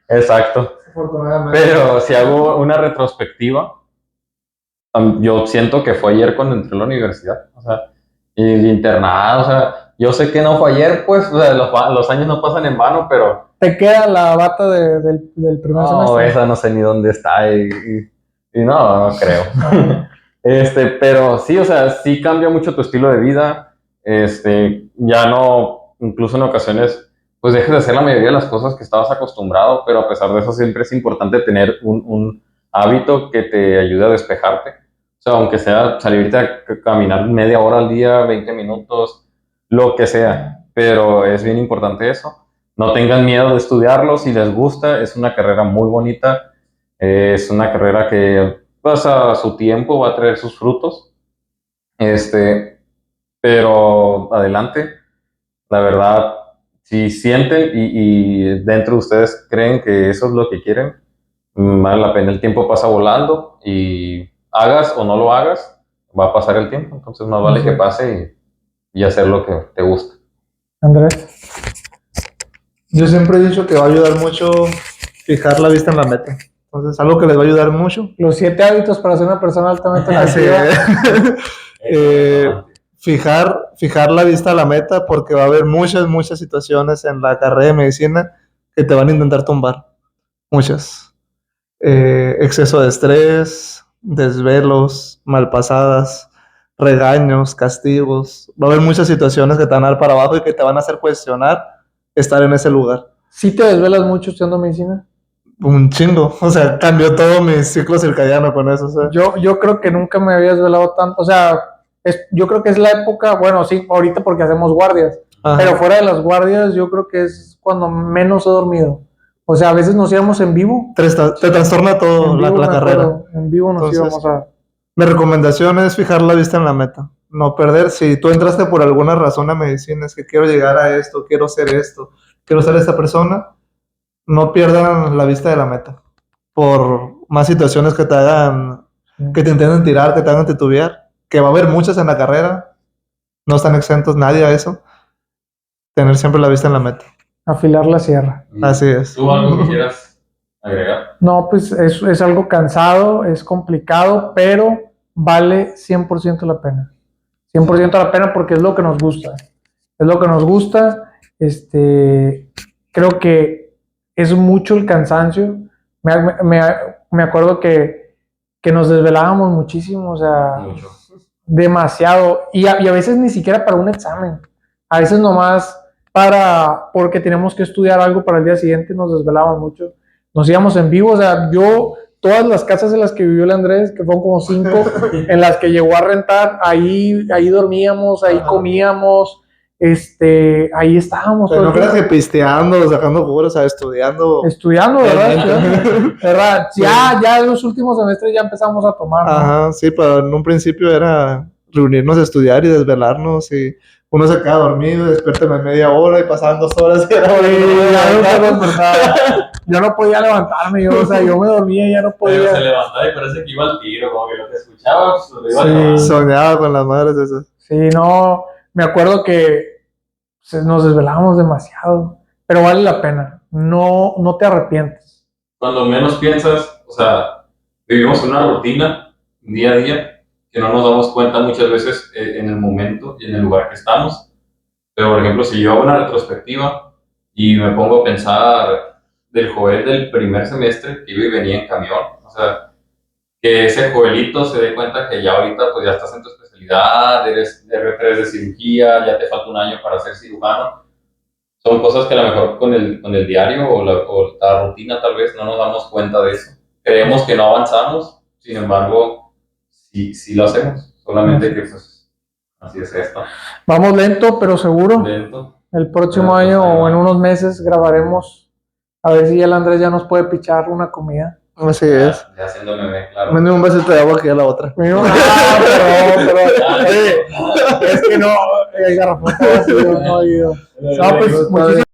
Exacto. Pero si hago una retrospectiva, yo siento que fue ayer cuando entré a la universidad. O sea, y el internado, o sea, yo sé que no fue ayer, pues, o sea, los años no pasan en vano, pero... ¿Te queda la bata del primer semestre? No, esa no sé ni dónde está y no creo. Pero sí, o sea, sí cambia mucho tu estilo de vida. Ya no, incluso en ocasiones, pues dejas de hacer la mayoría de las cosas que estabas acostumbrado, pero a pesar de eso siempre es importante tener hábito que te ayude a despejarte. O sea, aunque sea salirte a caminar media hora al día, 20 minutos, lo que sea. Pero es bien importante eso. No tengan miedo de estudiarlo si les gusta. Es una carrera muy bonita. Es una carrera que pues, a su tiempo va a traer sus frutos. Pero adelante. La verdad, si sienten y dentro de ustedes creen que eso es lo que quieren, vale la pena. El tiempo pasa volando y hagas o no lo hagas, va a pasar el tiempo. Entonces más vale que pase y hacer lo que te gusta. Andrés. Yo siempre he dicho que va a ayudar mucho fijar la vista en la meta. Entonces, algo que les va a ayudar mucho. Los 7 hábitos para ser una persona altamente Así efectiva. Fijar la vista a la meta, porque va a haber muchas situaciones en la carrera de medicina que te van a intentar tumbar. Muchas. Exceso de estrés, desvelos, malpasadas, regaños, castigos. Va a haber muchas situaciones que te van a dar para abajo y que te van a hacer cuestionar estar en ese lugar. ¿Sí te desvelas mucho estudiando medicina? Un chingo. O sea, cambió todo mi ciclo circadiano con eso. O sea. Yo creo que nunca me había desvelado tanto. O sea, yo creo que es la época, bueno, sí, ahorita porque hacemos guardias. Ajá. Pero fuera de las guardias, yo creo que es cuando menos he dormido. O sea, a veces nos íbamos en vivo. Te trastorna todo la carrera. En vivo nos íbamos a... Mi recomendación es fijar la vista en la meta. No perder. Si tú entraste por alguna razón a medicina, es que quiero llegar a esto, quiero ser esto, quiero ser esta persona, no pierdan la vista de la meta. Por más situaciones que te hagan, que te intenten tirar, que te hagan titubear, que va a haber muchas en la carrera, no están exentos nadie a eso. Tener siempre la vista en la meta. Afilar la sierra. Así es. ¿Tú algo que quieras agregar? No, pues es algo cansado, es complicado, pero vale 100% la pena. 100% la pena porque es lo que nos gusta. Es lo que nos gusta. Creo que es mucho el cansancio. Me acuerdo que nos desvelábamos muchísimo, o sea, Mucho. Demasiado. Y a veces ni siquiera para un examen. A veces nomás porque tenemos que estudiar algo para el día siguiente, nos desvelábamos mucho. Nos íbamos en vivo, o sea, todas las casas en las que vivió el Andrés, que fueron como 5, en las que llegó a rentar, ahí dormíamos, ahí comíamos, ahí estábamos. Pero no creas que pisteando, sacando juegos, o sea, estudiando. ¿Verdad? ¿Verdad? Ya en los últimos semestres ya empezamos a tomar, ¿no? Ajá, sí, pero en un principio era reunirnos a estudiar y desvelarnos y uno se queda dormido, despiértame media hora y pasaban 2 horas y yo no podía levantarme, yo me dormía y ya no podía. Pero se levantaba y parece que iba al tiro, como que lo que escuchaba, pues lo iba a tomar. Soñaba con las madres esas. Sí, no, me acuerdo que nos desvelábamos demasiado, pero vale la pena, no te arrepientes. Cuando menos piensas, o sea, vivimos una rutina, día a día, que no nos damos cuenta muchas veces en el momento y en el lugar que estamos. Pero, por ejemplo, si yo hago una retrospectiva y me pongo a pensar del Joel del primer semestre que iba y venía en camión, o sea, que ese Joelito se dé cuenta que ya ahorita pues ya estás en tu especialidad, eres R3 de cirugía, ya te falta un año para ser cirujano. Son cosas que a lo mejor con el diario o la rutina tal vez no nos damos cuenta de eso. Creemos que no avanzamos, sin embargo, sí lo hacemos, solamente que pues así es esto. Vamos lento, pero seguro. Lento. El próximo año o en unos meses grabaremos a ver si el Andrés ya nos puede pichar una comida. Así es. Ya haciendo meme, claro. Mande un vasito de agua aquí a la otra. Pero es que no, el garrafón no ha ido. No, pues muchísimas